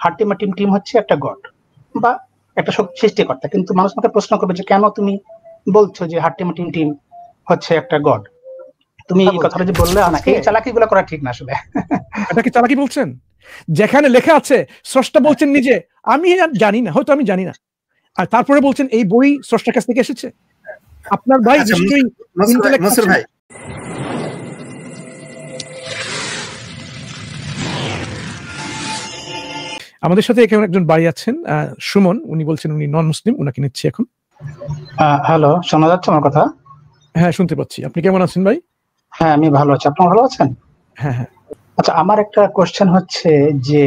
হাট্টিমাটিম team হচ্ছে একটা god বা একটা সৃষ্টিকর্তা, কিন্তু মানুষ আমাকে প্রশ্ন করবে যে কেন তুমি বলছো যে হাট্টিমাটিম টিম হচ্ছে একটা গড, তুমি এই কথাটা যে বললে আজকে, এই চালাকিগুলো করা ঠিক না আসলে। এটা কি চালাকি বলছেন? যেখানে লেখা আছে স্রষ্টা বলছেন নিজে আমি জানি না, হয়তো আমি জানি না, আর তারপরে বলছেন এই বই স্রষ্টার কাছ থেকে এসেছে। আপনার ভাই নিশ্চয়ই ভাই আমাদের সাথে এখানে একজন ভাই আছেন সুমন, উনি বলছেন উনি নন মুসলিম, উনাকে নিচ্ছি এখন। হ্যালো, শোনা যাচ্ছে আমার কথা? হ্যাঁ শুনতে পাচ্ছি। আপনি কেমন আছেন ভাই? হ্যাঁ আমি ভালো আছি, আপনি ভালো আছেন? হ্যাঁ হ্যাঁ। আচ্ছা, আমার একটা কোশ্চেন হচ্ছে যে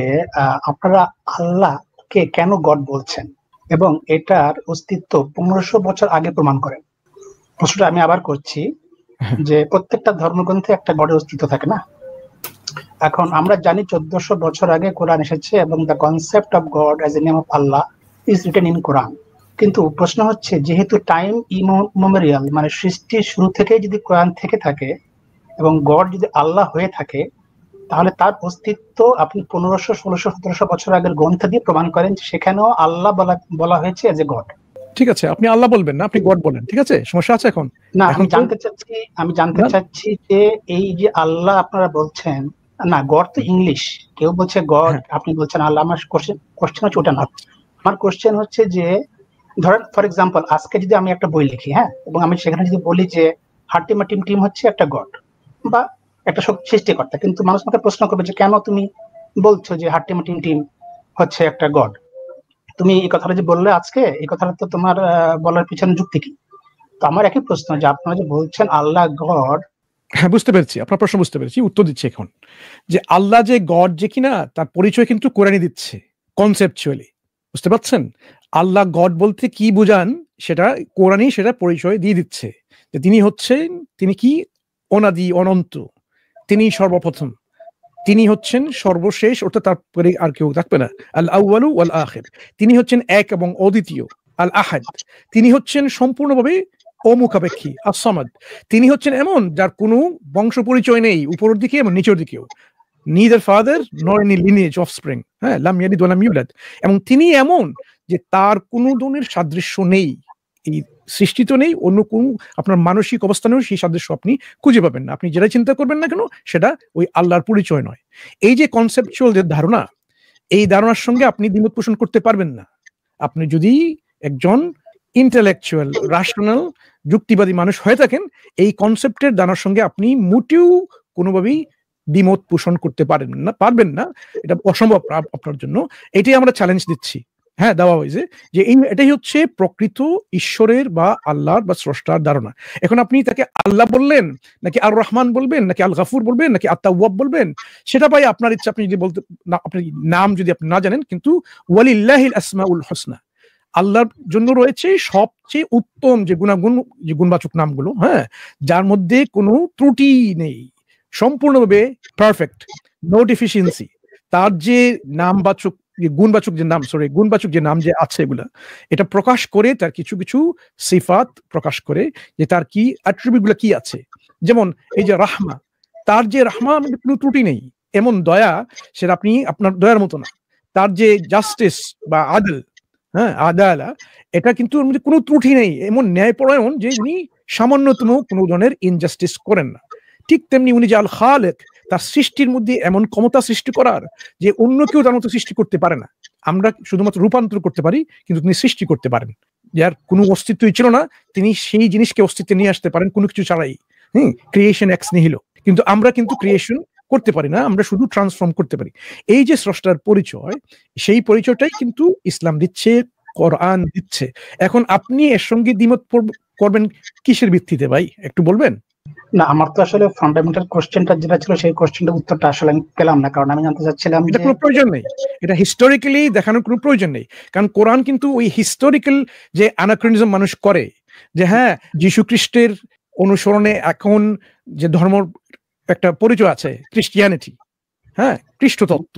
আপনারা আল্লাহকে কেন গড বলছেন এবং এটার অস্তিত্ব 1500 বছর আগে প্রমাণ করেন? প্রশ্নটা আমি আবার করছি যে প্রত্যেকটা ধর্মগ্রন্থে একটা গডের অস্তিত্ব থাকে না? এখন আমরা জানি 1400 বছর আগে কোরআন এসেছে এবং the concept of God as a name of Allah is written in Quran. কিন্তু প্রশ্ন হচ্ছে, যেহেতু টাইম ইমেমোরিয়াল, মানে সৃষ্টির শুরু থেকেই যদি কোরআন থেকে থাকে এবং গড যদি আল্লাহ হয়ে থাকে, তাহলে তার অস্তিত্ব আপনি 1500, 1600, 1700 বছর আগের গ্রন্থ দিয়ে প্রমাণ করেন, সেখানেও আল্লাহ বলা হয়েছে এজ এ গড। ঠিক আছে, আপনি আল্লাহ বলবেন না, আপনি গড বলেন, ঠিক আছে? সমস্যা আছে এখন? না, আমি জানতে চাচ্ছি যে এই যে আল্লাহ আপনারা বলছেন, না গড তো ইংলিশ, কেউ বলছে গড, আপনি বলছেন আল্লাহ। আমার কোশ্চেন হচ্ছে ওটা না। আমার কোশ্চেন হচ্ছে যে ধরেন ফর এক্সাম্পল আজকে যদি আমি একটা বই লিখি, হ্যাঁ, এবং আমি সেখানে যদি বলি যে হাট্টিমাটিম টিম হচ্ছে একটা গড বা একটা সৃষ্টিকর্তা, কিন্তু মানুষ আমাকে প্রশ্ন করবে যে কেন তুমি বলছো যে হাট্টিমাটিম টিম হচ্ছে একটা গড, তুমি এই কথাটা যে বললে আজকে, এই কথাটা তো তোমার বলার পিছনে যুক্তি কি? তো আমার একই প্রশ্ন যে আপনারা যে বলছেন আল্লাহ গড। হ্যাঁ বুঝতে পেরেছি, আপনার প্রশ্ন বুঝতে পেরেছি, উত্তর দিচ্ছি এখন। যে আল্লাহ যে গড যে কিনা তার পরিচয় কিন্তু কোরআনই দিচ্ছে কনসেপচুয়ালি, বুঝতে পারছেন? আল্লাহ গড বলতে কি বুঝান সেটা কোরআনই সেটা পরিচয় দিয়ে দিচ্ছে, যে তিনি হচ্ছেন, তিনি কি অনাদি অনন্ত, তিনি সর্বপ্রথম, তিনি হচ্ছেন সর্বশেষ, অর্থাৎ তারপরে আর কেউ থাকবে না। আল আউয়ালু ওয়াল আখির, তিনি হচ্ছেন এক এবং অদ্বিতীয়। আল আহাদ, তিনি হচ্ছেন সম্পূর্ণভাবে অমুখাপেক্ষী। as-সামাদ, তিনি হচ্ছেন এমন যার কোনো বংশ পরিচয় নেই উপরের দিকে এবং নিচের দিকেও, neither father nor any lineage offspring, হ্যাঁ, লাম ইয়ালিদ ওয়া লাম ইউলাদ। এবং তিনি এমন যে তার কোনো ধরনের সাদৃশ্য নেই, এই সৃষ্টিত নেই, অন্য কোন আপনার মানসিক অবস্থানেও সেই সাদৃশ্য আপনি খুঁজে পাবেন না। আপনি যেটা চিন্তা করবেন না কেন সেটা ওই আল্লাহর পরিচয় নয়। এই যে কনসেপচুয়াল যে ধারণা, এই ধারণার সঙ্গে আপনি দ্বিমত পোষণ করতে পারবেন না। আপনি যদি একজন ইন্টেলেকচুয়াল রাশনাল যুক্তিবাদী মানুষ হয়ে থাকেন, এই কনসেপ্টের ধারণার সঙ্গে আপনি মোটেও কোনোভাবেই দ্বিমত পোষণ করতে পারবেন না। এটা অসম্ভব আপনার জন্য। এটাই আমরা চ্যালেঞ্জ দিচ্ছি, হ্যাঁ, দেওয়া হয়েছে যে এটাই হচ্ছে প্রকৃত ঈশ্বরের বা আল্লাহর বা স্রষ্টার ধারণা। এখন আপনি তাকে আল্লাহ বললেন নাকি আর রহমান বলবেন নাকি আল গাফুর বলবেন নাকি আত-তাওয়াব বলবেন, সেটা ভাই আপনার ইচ্ছা। আপনি যদি বলতে আপনি নাম যদি আপনি না জানেন, কিন্তু ওয়ালিল্লাহিল আসমাউল হোসনা, আল্লাহর জন্য রয়েছে সবচেয়ে উত্তম যে গুণবাচক নামগুলো, হ্যাঁ, যার মধ্যে কোনো ত্রুটি নেই, সম্পূর্ণভাবে পারফেক্ট, নো ডেফিসিয়েন্সি। তার যে নামবাচক গুণবাচক যে নাম যে আছে এগুলা, এটা প্রকাশ করে তার কিছু কিছু সিফাত প্রকাশ করে যে তার কি অ্যাট্রিবিউট গুলো কি আছে। যেমন এই যে রাহমা, তার যে রাহমা মধ্যে কোনো ত্রুটি নেই, এমন দয়া সেটা আপনি আপনার দয়ার মতো না। তার যে জাস্টিস বা আদল, হ্যাঁ, আদালা, এটা কিন্তু ওর মধ্যে কোনো ত্রুটি নেই, এমন ন্যায়পরায়ণ যে উনি সামান্যতম কোনো ধরনের ইনজাস্টিস করেন না। ঠিক তেমনি উনি যে আল খালেক, তার সৃষ্টির মধ্যে এমন ক্ষমতা সৃষ্টি করার যে অন্য কেউ তার মতো সৃষ্টি করতে পারে না। আমরা শুধুমাত্র রূপান্তর করতে পারি, কিন্তু তিনি সৃষ্টি করতে পারেন। যার কোনো অস্তিত্বই ছিল না, তিনি সেই জিনিসকে অস্তিত্বে নিয়ে আসতে পারেন কোনো কিছু ছাড়াই। Creation ex nihilo. কিন্তু আমরা কিন্তু ক্রিয়েশন করতে পারি না, আমরা শুধু ট্রান্সফর্ম করতে পারি। এই যে স্রষ্টার পরিচয়, সেই পরিচয়টাই কিন্তু ইসলাম দিচ্ছে, কোরআন দিচ্ছে। এখন আপনি এর সঙ্গে দ্বিমত করবেন কিসের ভিত্তিতে ভাই, একটু বলবেন? না, আমার তো আসলে ফান্ডামেন্টাল কোশ্চেনটা যেটা ছিল সেই কোশ্চেনটার উত্তরটা আসলে আমি পেলাম না, কারণ আমি জানতে চাচ্ছিলাম এটা কোনো প্রয়োজন নেই, এটা হিস্টোরিক্যালি দেখানোর কোনো প্রয়োজন নেই। কারণ কোরআন কিন্তু ওই হিস্টোরিক্যাল যে অ্যানাক্রনিজম মানুষ করে, যে হ্যাঁ যীশু খ্রিস্টের অনুসরণে এখন যে ধর্ম একটা পরিচয় আছে খ্রিস্টিয়ানিটি, হ্যাঁ, খ্রিস্ট তত্ত্ব,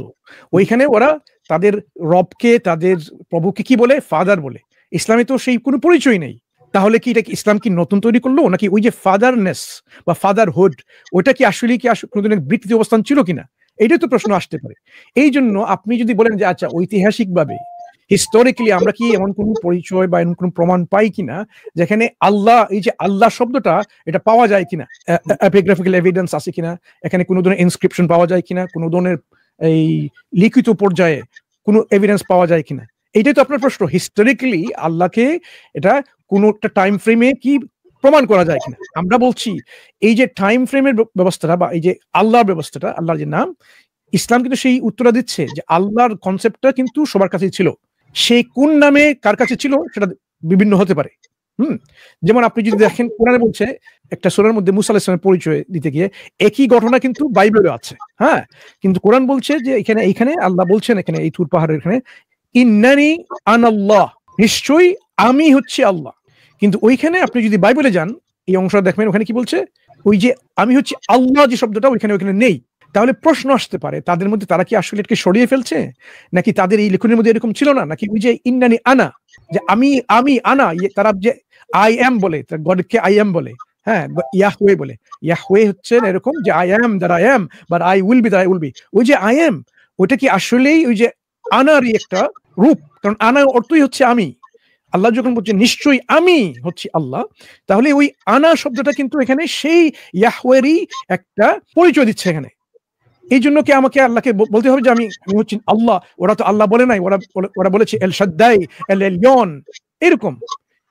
ওইখানে ওরা তাদের রবকে, তাদের প্রভুকে কি বলে? ফাদার বলে। ইসলামে তো সেই কোনো পরিচয় নেই। তাহলে কি এটা ইসলাম কি নতুন তৈরি করলো, নাকি ওই যে ফাদারনেস বা ফাদারহুড, ওইটা কি আসলে কোনোদিনের বিকৃত অবস্থান ছিল কিনা? এইটাই তো প্রশ্ন আসতে পারে। এই জন্য আপনি যদি বলেন যে আচ্ছা ঐতিহাসিকভাবে হিস্টোরিক্যালি আমরা কি এমন কোন পরিচয় বা এমন কোন প্রমাণ পাই কিনা যেখানে আল্লাহ, এই যে আল্লাহ শব্দটা এটা পাওয়া যায় কিনা, এপিগ্রাফিক্যাল এভিডেন্স আছে কিনা, এখানে কোনো ধরনের ইনস্ক্রিপশন পাওয়া যায় কিনা, কোনো ধরনের এই লিখিত পর্যায়ে কোনো এভিডেন্স পাওয়া যায় কিনা, এইটাই তো আপনার প্রশ্ন। হিস্টোরিক্যালি আল্লাহকে এটা কোনো একটা টাইম ফ্রেমে কি প্রমাণ করা যায় কিনা। আমরা বলছি এই যে টাইম ফ্রেমের ব্যবস্থাটা বা এই যে আল্লাহর ব্যবস্থাটা, আল্লাহর যে নাম, ইসলাম কিন্তু সেই উত্তরটা দিচ্ছে যে আল্লাহর কনসেপ্টটা কিন্তু সবার কাছেই ছিল। সেই কোন নামে কার কাছে ছিল সেটা বিভিন্ন হতে পারে। যেমন আপনি যদি দেখেন কোরআনে বলছে একটা সূরার মধ্যে মুসা আলাইহিস সালামের পরিচয় দিতে গিয়ে একই ঘটনা কিন্তু বাইবেলে আছে, হ্যাঁ, কিন্তু কোরআন বলছে যে এখানে আল্লাহ বলছেন, এখানে এই তুর পাহাড়ের এখানে ইন্নানি আনাল্লাহ, নিশ্চয়ই আমি হচ্ছি আল্লাহ। কিন্তু ওইখানে আপনি যদি বাইবেলে যান এই অংশটা দেখবেন ওখানে কি বলছে, ওই যে আমি হচ্ছি আল্লাহ যে শব্দটা ওইখানে নেই। তাহলে প্রশ্ন আসতে পারে তাদের মধ্যে তারা কি আসলে এটাকে সরিয়ে ফেলছে, নাকি তাদের এই লেখনের মধ্যে এরকম ছিল না, নাকি ওই যে ইন্নানি আনা, যে আমি আনা, তারা যে আই এম বলে, গডকে আই এম বলে, হ্যাঁ, ইয়াহওয়ে বলে, ইয়াহওয়ে হচ্ছে এরকম যে I am that I am, but I will be that I will be. ওই যে আই এম ওইটা কি আসলেই ওই যে আনারই একটা রূপ? কারণ আনার অর্থই হচ্ছে আমি। আল্লাহ যখন বলছে নিশ্চয়ই আমি হচ্ছি আল্লাহ, তাহলে ওই আনা শব্দটা কিন্তু এখানে সেই ইয়াহওয়েরই একটা পরিচয় দিচ্ছে এখানে। এই জন্য কি আমাকে আল্লাহকে বলতে হবে যে আমি হচ্ছি আল্লাহ? ওরা তো আল্লাহ বলে নাই, ওরা বলেছে এল শাদ্দাই, এল এলিয়ন, এরকম।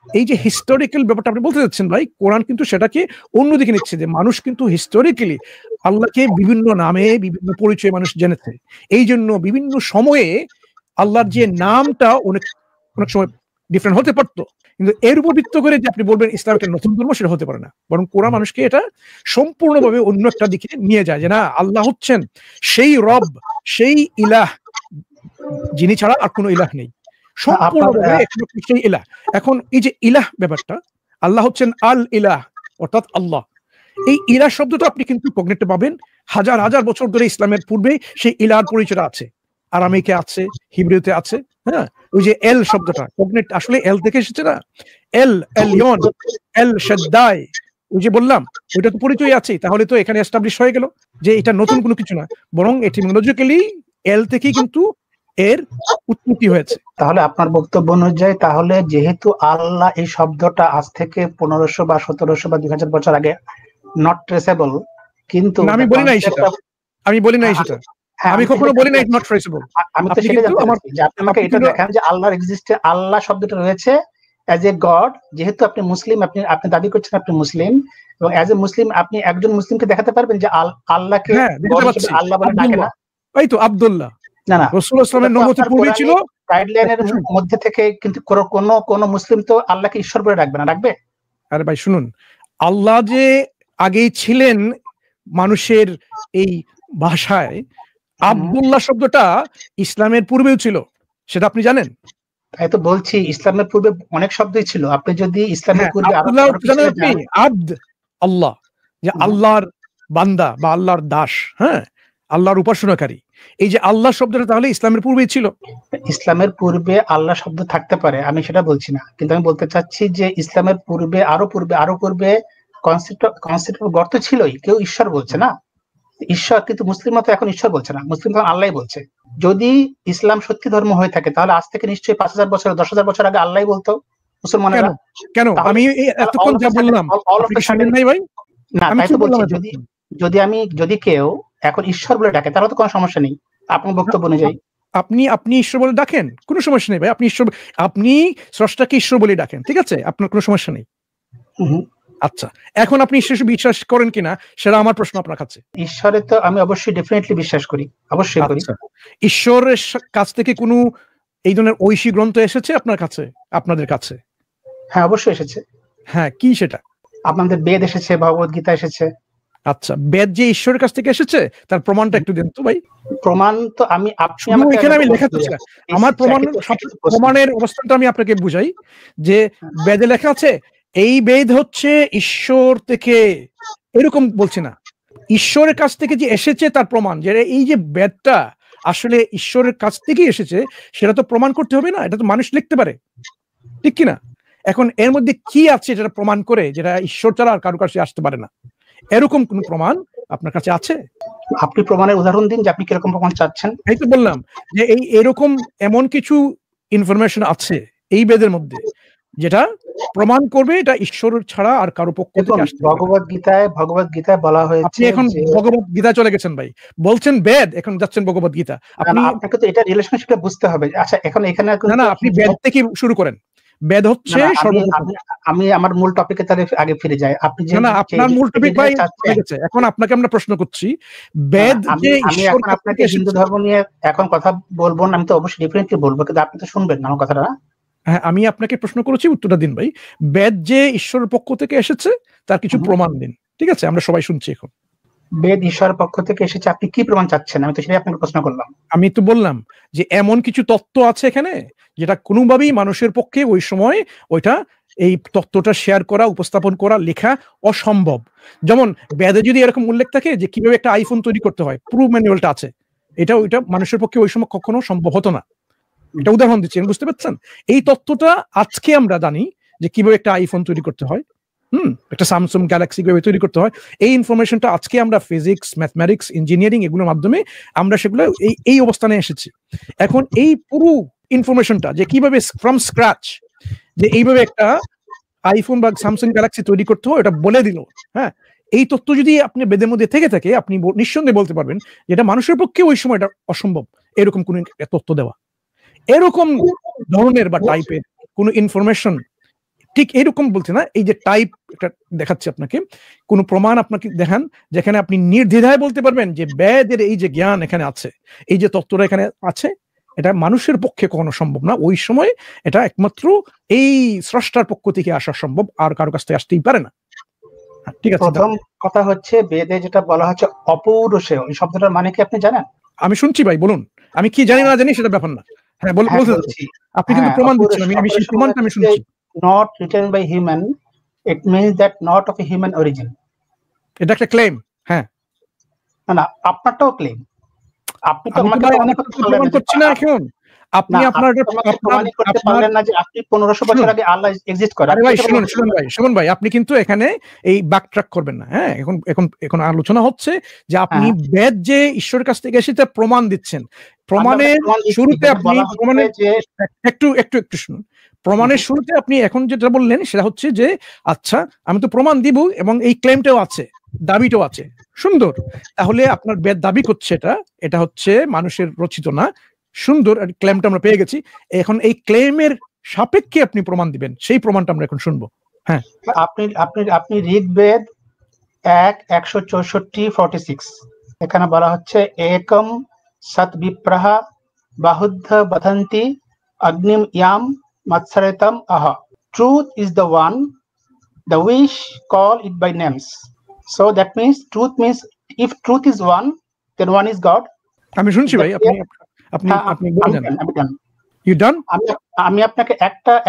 এই যে হিস্টোরিক্যাল ব্যাপারটা আপনি বলতে যাচ্ছেন ভাই, কোরআন কিন্তু সেটাকে অন্যদিকে নিচ্ছে, যে মানুষ কিন্তু হিস্টোরিক্যালি আল্লাহকে বিভিন্ন নামে বিভিন্ন পরিচয়ে মানুষ জেনেছে। এই জন্য বিভিন্ন সময়ে আল্লাহর যে নামটা অনেক সময় ডিফারেন্ট হতে পারতো, কিন্তু এর উপর ভিত্তি করে যে আপনি বলবেন ইসলাম একটা নতুন ধর্ম, সেটা হতে পারে না। বরং কোরআন মানুষকে এটা সম্পূর্ণভাবে অন্য একটা দিকে নিয়ে যায়, যে না, আল্লাহ হচ্ছেন সেই রব, সেই ইলাহ যিনি ছাড়া আর কোনো ইলাহ নেই, সম্পূর্ণভাবে সেই ইলাহ। এখন এই যে ইলাহ ব্যাপারটা, আল্লাহ হচ্ছেন আল ইলাহ, অর্থাৎ আল্লাহ। এই ইলাহ শব্দটা আপনি কিন্তু কগনেটে পাবেন হাজার হাজার বছর ধরে। ইসলামের পূর্বে সেই ইলাহর পরিচয় আছে, আরামিকে আছে, হিব্রুতে আছে, হ্যাঁ। ওই যে এল শব্দটা কগনেট আসলে এল থেকে এসেছে না, এল এলিয়ন, এল শাদ্দাই, ওই যে বললাম ওইটা তো পরিচয় আছে। তাহলে তো এখানে এস্টাবলিশ হয়ে গেল যে এটা নতুন কোনো কিছু না, বরং এটিমোলজিক্যালি এল থেকে কিন্তু এর উৎপত্তি হয়েছে। তাহলে আপনার বক্তব্য অনুযায়ী, তাহলে যেহেতু আল্লাহ এই শব্দটা আজ থেকে 1500 বা 1700 বা 2000 বছর আগে নট ট্রেসেবল, কিন্তু আমি বলি নাই সেটা, আমি কখনো বলি নাই নট ট্রেসেবল। আমি তো সেটা জানতে চাচ্ছি যে আপনি আমাকে এটা দেখান যে আল্লাহর এক্সিস্টে, আল্লাহ শব্দটা রয়েছে অ্যাজ এ গড। যেহেতু আপনি মুসলিম, আপনি দাবি করছেন আপনি মুসলিম, এবং অ্যাজ এ মুসলিম আপনি একজন মুসলিমকে দেখাতে পারবেন যে আল্লাহকে আল্লাহ বলে ডাকে না? এই তো আব্দুল্লাহ, না না, রাসূলুল্লাহ সাল্লাল্লাহু আলাইহি ওয়াসাল্লামের নবুয়তের পূর্বে ছিল। গাইডলাইনের মধ্যে থেকে কিন্তু কোন মুসলিম তো আল্লাহকে ঈশ্বর বলে ডাকবে না, ডাকবে? আরে ভাই শুনুন, আল্লাহ যে আগেই ছিলেন মানুষের এই ভাষায়, আব্দুল্লাহ শব্দটা ইসলামের পূর্বেও ছিল, সেটা আপনি জানেন? তাই তো বলছি, ইসলামের পূর্বে অনেক শব্দই ছিল। আপনি যদি ইসলামের পূর্বে আব্দ আল্লাহ, যে আল্লাহর বান্দা বা আল্লাহর দাস, হ্যাঁ, আল্লাহর উপাসনাকারী, এই যে আল্লাহ শব্দটা তাহলে ইসলামের পূর্বেই ছিল। ইসলামের পূর্বে আল্লাহ শব্দ থাকতে পারে, আমি সেটা বলছি না, কিন্তু আমি বলতে চাচ্ছি যে ইসলামের পূর্বে আরো পূর্বে কনসেপ্ট গর্ত ছিলই। কেউ ঈশ্বর বলছে না, ঈশ্বর, কিন্তু মুসলিমরা তো এখন ঈশ্বর বলছে না, মুসলিম তখন আল্লাহই বলছে। যদি ইসলাম সত্যি ধর্ম হয়ে থাকে তাহলে আজ থেকে নিশ্চয়ই 5000 বছর 10,000 বছর আগে আল্লাহই বলতো মুসলমানেরা। কেন আমি এতক্ষণ যা বললাম নাই ভাই? না, তাই তো বলছি, যদি কেউ এখন ঈশ্বর বলে ডাকে তাহলে তো কোনো সমস্যা নেই আপনার বক্তব্য অনুযায়ী। আপনি ঈশ্বর বলে ডাকেন, কোনো সমস্যা নেই ভাই। আপনি স্রষ্টাকে ঈশ্বর বলে ডাকেন, ঠিক আছে, আপনার কোনো সমস্যা নেই। আচ্ছা, এখন আপনি ঈশ্বর বিশ্বাস করেন কিনা সেটা আমার প্রশ্ন আপনার কাছে। ঈশ্বরে তো আমি অবশ্যই ডেফিনেটলি বিশ্বাস করি, অবশ্যই করি। ঈশ্বরের কাছ থেকে কোনো এই ধরনের ঐশী গ্রন্থ এসেছে আপনার কাছে, আপনাদের কাছে? হ্যাঁ, অবশ্যই এসেছে। হ্যাঁ, কি সেটা? আপনাদের বেদ এসেছে, ভগবত গীতা এসেছে। আচ্ছা, বেদ যে ঈশ্বরের কাছ থেকে এসেছে তার প্রমাণটা একটু দেন তো ভাই। প্রমাণ তো আমি এখানে আমি লেখা আছে, আমার প্রমাণের অবস্থানটা আমি আপনাকে বুঝাই যে বেদে লেখা আছে এই বেদ হচ্ছে ঈশ্বর থেকে, এরকম বলছে না, ঈশ্বরের কাছ থেকে যে এসেছে তার প্রমাণ, যে এই যে বেদটা আসলে ঈশ্বরের কাছ থেকে এসেছে সেটা তো প্রমাণ করতে হবে না, এটা তো মানুষ লিখতে পারে, ঠিক কিনা? এখন এর মধ্যে কি আছে যেটা প্রমাণ করে যেটা ঈশ্বর ছাড়া আর কারো কাছে আসতে পারে না? এরকম কোন প্রমাণ আপনার কাছে আছে? আপনি প্রমাণের উদাহরণ দিন যে আপনি কিরকম প্রমাণ চাচ্ছেন। এই তো বললাম যে এরকম এমন কিছু ইনফরমেশন আছে এই বেদের মধ্যে যেটা প্রমাণ করবে এটা ঈশ্বর ছাড়া আর কারো পক্ষ দেখুন, থেকে আসতে পারে না। ভগবদ্গীতায় বলা আপনি হয়েছে এখন যে ভগবত গীতা চলে গেছেন ভাই, বলছেন বেদ, এখন যাচ্ছেন ভগবত গীতা। আপনি আপনাকে তো এটা রিলেশনশিপটা বুঝতে হবে। আচ্ছা, এখন এখানে না আপনি বেদ থেকে শুরু করেন। বেদ হচ্ছে সর্বপ্রথম। আমি আমার মূল টপিকে তাহলে আগে ফিরে যাই। আপনি যে আপনার মূল টপিক ভাই হয়ে গেছে, এখন আপনাকে আমরা প্রশ্ন করছি বেদ যে আমি ঈশ্বর এখন আপনাকে হিন্দু ধর্ম নিয়ে এখন কথা বলবো না, আমি তো অবশ্যই ডিফারেন্টলি বলবো, কিন্তু আপনি তো শুনবেন না আমার কথাটা। হ্যাঁ, আমি আপনাকে প্রশ্ন করেছি, উত্তরটা দিন ভাই। বেদ যে ঈশ্বরের পক্ষ থেকে এসেছে তার কিছু প্রমাণ দিন। ঠিক আছে, আমরা সবাই শুনছি এখন। বেদ ঈশ্বরের পক্ষ থেকে এসেছে, আপনি কি প্রমাণ চাচ্ছেন? আমি তো সেটাই আপনাকে প্রশ্ন করলাম। আমি তো বললাম যে এমন কিছু তত্ত্ব আছে এখানে যেটা কোনোভাবেই মানুষের পক্ষে ওই সময় ওইটা এই তত্ত্বটা শেয়ার করা, উপস্থাপন করা, লেখা অসম্ভব। যেমন বেদে যদি এরকম উল্লেখ থাকে যে কিভাবে একটা আইফোন তৈরি করতে হয়, পুরো ম্যানুয়ালটা আছে, এটা ওইটা মানুষের পক্ষে ওই সময় কখনো সম্ভব হতো না। এটা উদাহরণ দিচ্ছি, বুঝতে পারছেন? এই তত্ত্বটা আজকে আমরা জানি যে কিভাবে একটা আইফোন তৈরি করতে হয়, একটা স্যামসাং গ্যালাক্সি কিভাবে তৈরি করতে হয়, এই ইনফরমেশনটা আজকে আমরা ফিজিক্স, ম্যাথমেটিক্স, ইঞ্জিনিয়ারিং এগুলোর মাধ্যমে আমরা সেগুলো এই অবস্থানে এসেছি। এখন এই পুরো ইনফরমেশনটা যে কিভাবে ফ্রম স্ক্র্যাচ যে এইভাবে একটা আইফোন বা স্যামসাং গ্যালাক্সি তৈরি করতে হয় এটা বলে দিল। হ্যাঁ, এই তথ্য যদি আপনি বেদের মধ্যে থেকে থাকে আপনি নিঃসন্দেহে বলতে পারবেন যেটা মানুষের পক্ষে ওই সময় এটা অসম্ভব এরকম কোন তথ্য দেওয়া। এরকম ধরনের বা টাইপের কোন ইনফরমেশন, ঠিক এরকম বলছে না, এই যে টাইপ একটা দেখাচ্ছে আপনাকে, কোন প্রমাণ আপনাকে দেখান যেখানে আপনি নির্দ্বিধায় বলতে পারবেন যে বেদের এই যে জ্ঞান এখানে আছে, এই যে তত্ত্বটা এখানে আছে, এটা মানুষের পক্ষে কখনো সম্ভব না। ওই সময় এটা একমাত্র এই স্রষ্টার পক্ষ থেকে আসা সম্ভব, আর কারো কাছ থেকে আসতেই পারে না। ঠিক আছে, প্রথম কথা হচ্ছে বেদে যেটা বলা হচ্ছে অপৌরুষেয়, এই শব্দটার মানে কি আপনি জানেন? আমি শুনছি ভাই, বলুন। আমি কি জানি না জানি সেটা ব্যাপার না। হ্যাঁ, বলছি। আপনি কিন্তু প্রমাণ দিচ্ছেন, আমি সেই প্রমাণটা আমি শুনছি। Not written by human, it means that not of a human origin. এটা একটা ক্লেম। হ্যাঁ, না আপনারটাও ক্লেম। আপনি তো আমাকে প্রমাণ করছি না এখন। আপনি আপনার করতে পারলেন না যে আপনি 1500 বছর আগে আল্লাহ এক্সিস্ট করে। আরে ভাই শুনুন ভাই, আপনি কিন্তু এখানে এই ব্যাকট্র্যাক করবেন না। হ্যাঁ, এখন আলোচনা হচ্ছে যে আপনি বেদ যে ঈশ্বরের কাছ থেকে এসে প্রমাণ দিচ্ছেন। প্রমাণের শুরুতে আপনি একটু শুনুন। প্রমাণের শুরুতে আপনি এখন যেটা বললেন সেটা হচ্ছে যে আচ্ছা আমি তো প্রমাণ দিব এবং এই ক্লেমটাও আছে, দাবিটাও আছে। সুন্দর, তাহলে আপনার বেদ দাবি করছে এটা হচ্ছে মানুষের রচিত না। সুন্দর, ক্লেমটা আমরা পেয়ে গেছি। এখন এই ক্লেমের সাপেক্ষে আপনি প্রমাণ দিবেন, সেই প্রমাণটা আমরা এখন শুনবো। হ্যাঁ, আপনি ঋগ্বেদ 1:164 এখানে বলা হচ্ছে একম সৎ বিপ্রাহা বাহুদ্ধ বদন্তি অগ্নিম ইয়াম মৎসরেতম আহ। Truth is the one, the wish call it by names. So that means truth means if truth is one, then one is God. আমি শুনছি ভাই, আপনি বলেন। You done? আমি আপনাকে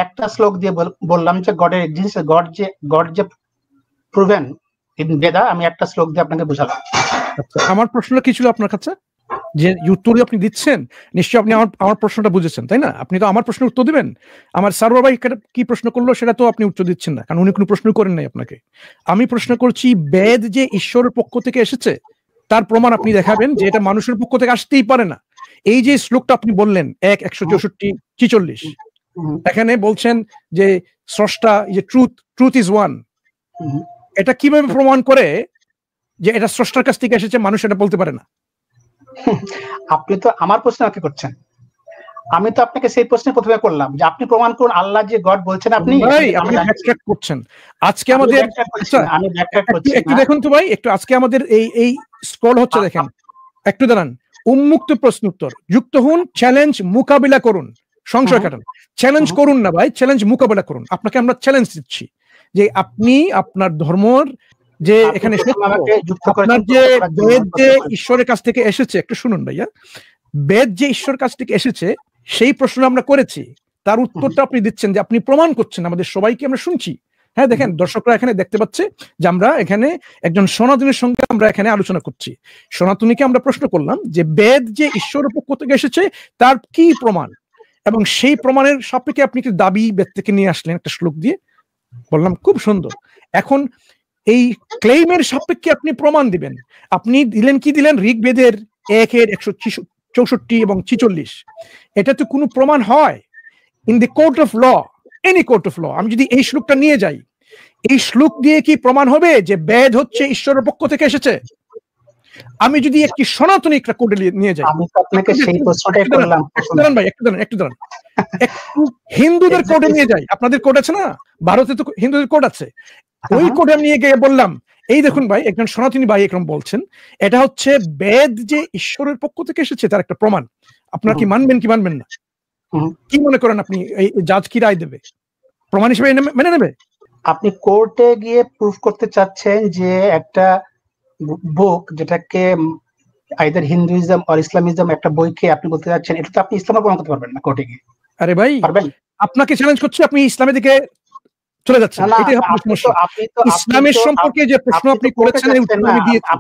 একটা শ্লোক দিয়ে বললাম যে গডের এক্সিস্টেন্স, গড যে প্রুভেন ইন বেদা, আমি একটা শ্লোক দিয়ে আপনাকে বোঝালাম। আচ্ছা, আমার প্রশ্নটা কি ছিল আপনার কাছে? যে উত্তর আপনি দিচ্ছেন, নিশ্চয়ই আপনি আমার প্রশ্নটা বুঝেছেন, তাই না? আপনি তো আমার প্রশ্নের উত্তর দিবেন। আমার সার্ভার ভাই কি প্রশ্ন করলো সেটা তো আপনি উত্তর দিচ্ছেন না, কারণ উনি কোনো প্রশ্ন করেন নাই আপনাকে। আমি প্রশ্ন করছি বেদ যে ঈশ্বরের পক্ষ থেকে এসেছে তার প্রমাণ আপনি দেখাবেন যে এটা মানুষের পক্ষ থেকে আসতেই পারে না। এই যে শ্লোকটা আপনি বললেন 1:164 এখানে বলছেন যে স্রষ্টা, যে ট্রুথ ইজ ওয়ান, এটা কিভাবে প্রমাণ করে যে এটা স্রষ্টার কাছ থেকে এসেছে, মানুষ এটা বলতে পারে না? আপনি তো আমার প্রশ্ন আমাকে করছেন, আমি তো আপনাকে সেই প্রশ্ন প্রথমে করলাম যে আপনি প্রমাণ করুন আল্লাহ যে গড বলছেন। আপনি ব্যাকট্র্যাক করছেন। আজকে আমাদের আমি ব্যাকট্র্যাক করছি, একটু দেখুন তো ভাই, একটু আজকে আমাদের এই স্ক্রল হচ্ছে দেখেন, একটু দাঁড়ান। উন্মুক্ত প্রশ্ন উত্তর, যুক্ত হন, চ্যালেঞ্জ মোকাবিলা করুন, সংশয় কাটান। চ্যালেঞ্জ করুন না ভাই, চ্যালেঞ্জ মোকাবিলা করুন। আপনাকে আমরা চ্যালেঞ্জ দিচ্ছি যে আপনি আপনার ধর্মর যে এখানে আপনার যে বেদ যে ঈশ্বরের কাছ থেকে এসেছে, একটু শুনুন ভাইয়া, বেদ যে ঈশ্বরের কাছ থেকে এসেছে সেই প্রশ্ন আমরা করেছি, তার উত্তরটা আপনি দিচ্ছেন যে আপনি প্রমাণ করছেন, আমাদের সবাইকে আমরা শুনছি। হ্যাঁ, দেখেন দর্শকরা এখানে দেখতে পাচ্ছে যে আমরা এখানে একজন সনাতনীর সঙ্গে আমরা এখানে আলোচনা করছি। সনাতনীকে আমরা প্রশ্ন করলাম যে বেদ যে ঈশ্বরের পক্ষ থেকে এসেছে তার কি প্রমাণ, এবং সেই প্রমাণের সাপেক্ষে আপনি কি দাবি বেদ থেকে নিয়ে আসলেন একটা শ্লোক দিয়ে। বললাম খুব সুন্দর। এখন এই ক্লেইমের সাপেক্ষে আপনি প্রমাণ দিবেন। আপনি দিলেন কি দিলেন? ঋগ্বেদের 1:164 এবং 46। এটা তো কোনো প্রমাণ হয় in the court of law, any court of law. আমি যদি এই শ্লোকটা নিয়ে যাই, এই শ্লোক দিয়ে কি প্রমাণ হবে যে বেদ হচ্ছে ঈশ্বরের পক্ষ থেকে এসেছে? আমি যদি একটি সনাতনী একটা কোর্টে নিয়ে যাই, আমি তো আপনাকে সেই প্রশ্নটাই করলাম। একটু দাঁড়ান ভাই, একটু দাঁড়ান। একটু হিন্দুদের কোর্টে নিয়ে যাই। আপনাদের কোর্ট আছে না? ভারতে তো হিন্দুদের কোর্ট আছে। ওই কোর্টে নিয়ে গিয়ে বললাম, এই দেখুন ভাই, একজন সনাতনী ভাই এরকম বলছেন, এটা হচ্ছে বেদ যে ঈশ্বরের পক্ষ থেকে এসেছে তার একটা প্রমাণ। আপনারা কি মানবেন কি মানবেন না? কি মনে করেন আপনি? এই জাজ কি রায় দেবে? প্রমাণ হিসেবে মেনে নেবে? আপনি কোর্টে গিয়ে প্রুফ করতে চাচ্ছেন যে একটা বুক, যেটাকে আইদার হিন্দুইজম অর ইসলামিজম, একটা বইকে আপনি বলতে চাচ্ছেন এটা তো আপনি ইসলামে প্রমাণ করতে পারবেন না কোর্টে গিয়ে। আরে ভাই, পারবেন? আপনাকে চ্যালেঞ্জ করছি, আপনি ইসলামের দিকে চলে যাচ্ছেন। এটাই হচ্ছে সমস্যা। ইসলামের সম্পর্কে যে প্রশ্ন আপনি করেছেন এই উত্তর আমি দিয়েছি।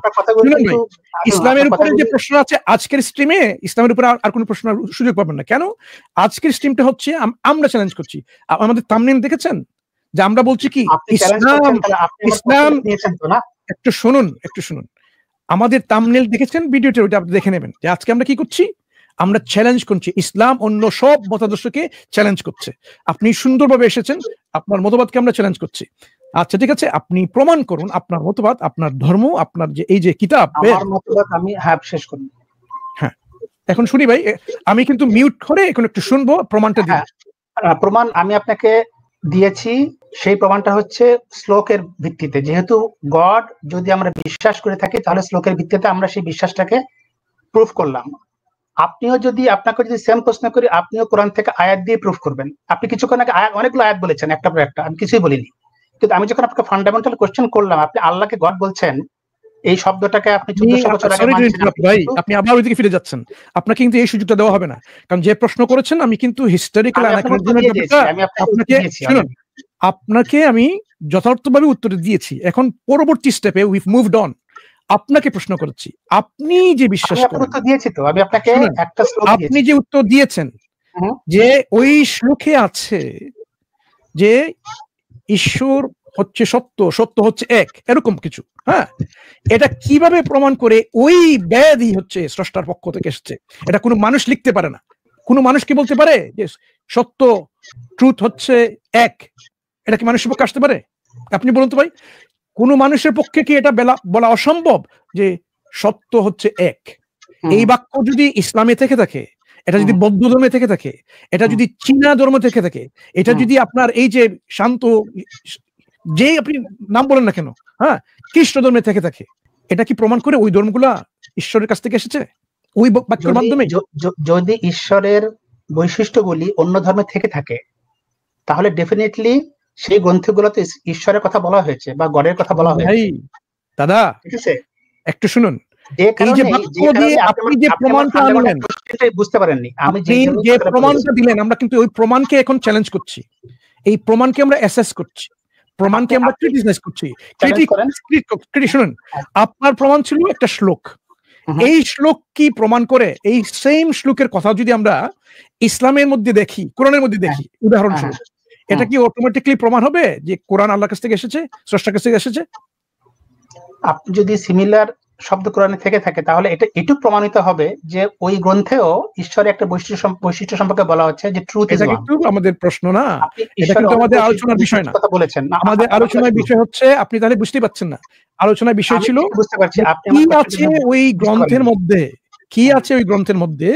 ইসলামের উপরে যে প্রশ্ন আছে আজকের স্ট্রিমে, ইসলামের উপরে আর কোনো প্রশ্ন সুযোগ পাবেন না। কেন? আজকের স্ট্রিমটা হচ্ছে আমরা চ্যালেঞ্জ করছি। আমাদের থাম্বনেইল দেখেছেন যে আমরা বলছি কি ইসলাম। একটু শুনুন। আমাদের থাম্বনেইল দেখেছেন ভিডিওটা, ওটা আপনি দেখে নেবেন যে আজকে আমরা কি করছি। আমরা চ্যালেঞ্জ করছি, ইসলাম অন্য সব মতাদর্শকে চ্যালেঞ্জ করছে। আপনি সুন্দরভাবে এসেছেন, আপনার মতবাদকে আমরা চ্যালেঞ্জ করছি। আচ্ছা ঠিক আছে, আপনি প্রমাণ করুন আপনার মতবাদ, আপনার ধর্ম, আপনার যে এই যে কিতাব। আমার মতবাদ আমি শেষ করি। হ্যাঁ, এখন শুনি ভাই, আমি কিন্তু মিউট করে এখন একটু শুনবো, প্রমাণটা দিন। প্রমাণ আমি আপনাকে দিয়েছি, সেই প্রমাণটা হচ্ছে শ্লোকের ভিত্তিতে। যেহেতু গড যদি আমরা বিশ্বাস করে থাকি, তাহলে শ্লোকের ভিত্তিতে আমরা সেই বিশ্বাসটাকে প্রুফ করলাম। আপনিও যদি আপনাকে যদি সেম প্রশ্ন করি, আপনিও কোরআন থেকে আয়াত দিয়ে প্রুফ করবেন। আপনি কিছুক্ষণ আগে অনেকগুলো আয়াত বলেছেন, একটা পর একটা, আমি কিছুই বলিনি। কিন্তু আমি যখন আপনাকে ফান্ডামেন্টাল কোশ্চেন করলাম, আপনি আল্লাহকে গড বলছেন, এই শব্দটাকে আপনি 1400 বছর আগে মানছেন। ভাই আপনি আবার ওইদিকে ফিরে যাচ্ছেন। আপনাকে কিন্তু এই সুযোগটা দেওয়া হবে না, কারণ যে প্রশ্ন করেছেন আমি কিন্তু হিস্টোরিক্যাল আপনাকে আমি যথার্থভাবে উত্তর দিয়েছি। এখন পরবর্তী স্টেপে উইভ মুভড অন, আপনাকে প্রশ্ন করেছি, আপনি যে বিশ্বাস করেন, আপনি যে উত্তর দিয়েছেন যে ওই শ্লোকে আছে যে ঈশ্বর হচ্ছে সত্য, সত্য হচ্ছে এক, এরকম কিছু। হ্যাঁ, এটা কিভাবে প্রমাণ করে ওই বেদই হচ্ছে স্রষ্টার পক্ষ থেকে এসেছে? এটা কোনো মানুষ লিখতে পারে না। কোনো মানুষ কি বলতে পারে যে সত্য, ট্রুথ হচ্ছে এক? এটা কি মানুষের পক্ষে আসতে পারে? আপনি বলুন তো ভাই, কোনো মানুষের পক্ষে কি এটা বলা অসম্ভব যে সত্য হচ্ছে এক? এই বাক্য যদি ইসলামে থেকে থাকে, এটা যদি বৌদ্ধ ধর্মে থেকে থাকে, এটা যদি চীনা ধর্ম থেকে থাকে, এটা যদি আপনার এই যে শান্ত, যে আপনি নাম বলেন না কেন, হ্যাঁ, খ্রিস্ট ধর্মে থেকে থাকে, এটা কি প্রমাণ করে ওই ধর্মগুলা ঈশ্বরের কাছ থেকে এসেছে ওই বাক্যের মাধ্যমে? যদি ঈশ্বরের বৈশিষ্ট্যগুলি অন্য ধর্মে থেকে থাকে, তাহলে ডেফিনেটলি সেই গ্রন্থগুলোতে ঈশ্বরের কথা বলা হয়েছে বা গডের কথা বলা হয়েছে। দাদা ঠিক আছে, একটু শুনুন। এই যে বাক্য দিয়ে আপনি যে প্রমাণটা আনলেন, বুঝতে পারেননি। আমি যে প্রমাণটা দিলেন, আমরা কিন্তু ওই প্রমাণকে এখন চ্যালেঞ্জ করছি। এই প্রমাণকে আমরা অ্যাসেস করছি, প্রমাণকে আমরা ক্রিটিসাইজ করছি। শুনুন, আপনার প্রমাণ ছিল একটা শ্লোক। এই শ্লোক কি প্রমাণ করে? এই সেম শ্লোকের কথা যদি আমরা ইসলামের মধ্যে দেখি, কোরআনের মধ্যে দেখি, উদাহরণস্বরূপ, এটা কি অটোমেটিক্যালি প্রমাণ হবে যে কোরআন আল্লাহর কাছ থেকে এসেছে, স্রষ্টার কাছ থেকে এসেছে? আপনি যদি সিমিলার শব্দ কোরআনে থেকে থাকে, তাহলে এটা এটুকু প্রমাণিত হবে যে ওই গ্রন্থেও ঈশ্বরের একটা বৈশিষ্ট্য সম্পর্কে বলা হচ্ছে যে ট্রুথ ইজ ওয়ান। এটা কিন্তু আমাদের প্রশ্ন না, এটা কিন্তু আমাদের আলোচনার বিষয় না। কথা বলেছেন না, আমাদের আলোচনার বিষয় হচ্ছে, আপনি তাহলে বুঝতেই পারছেন না, আলোচনার বিষয় ছিল বুঝতে পারছি আপনি কি আছে ওই গ্রন্থের মধ্যে, কি আছে ওই গ্রন্থের মধ্যে,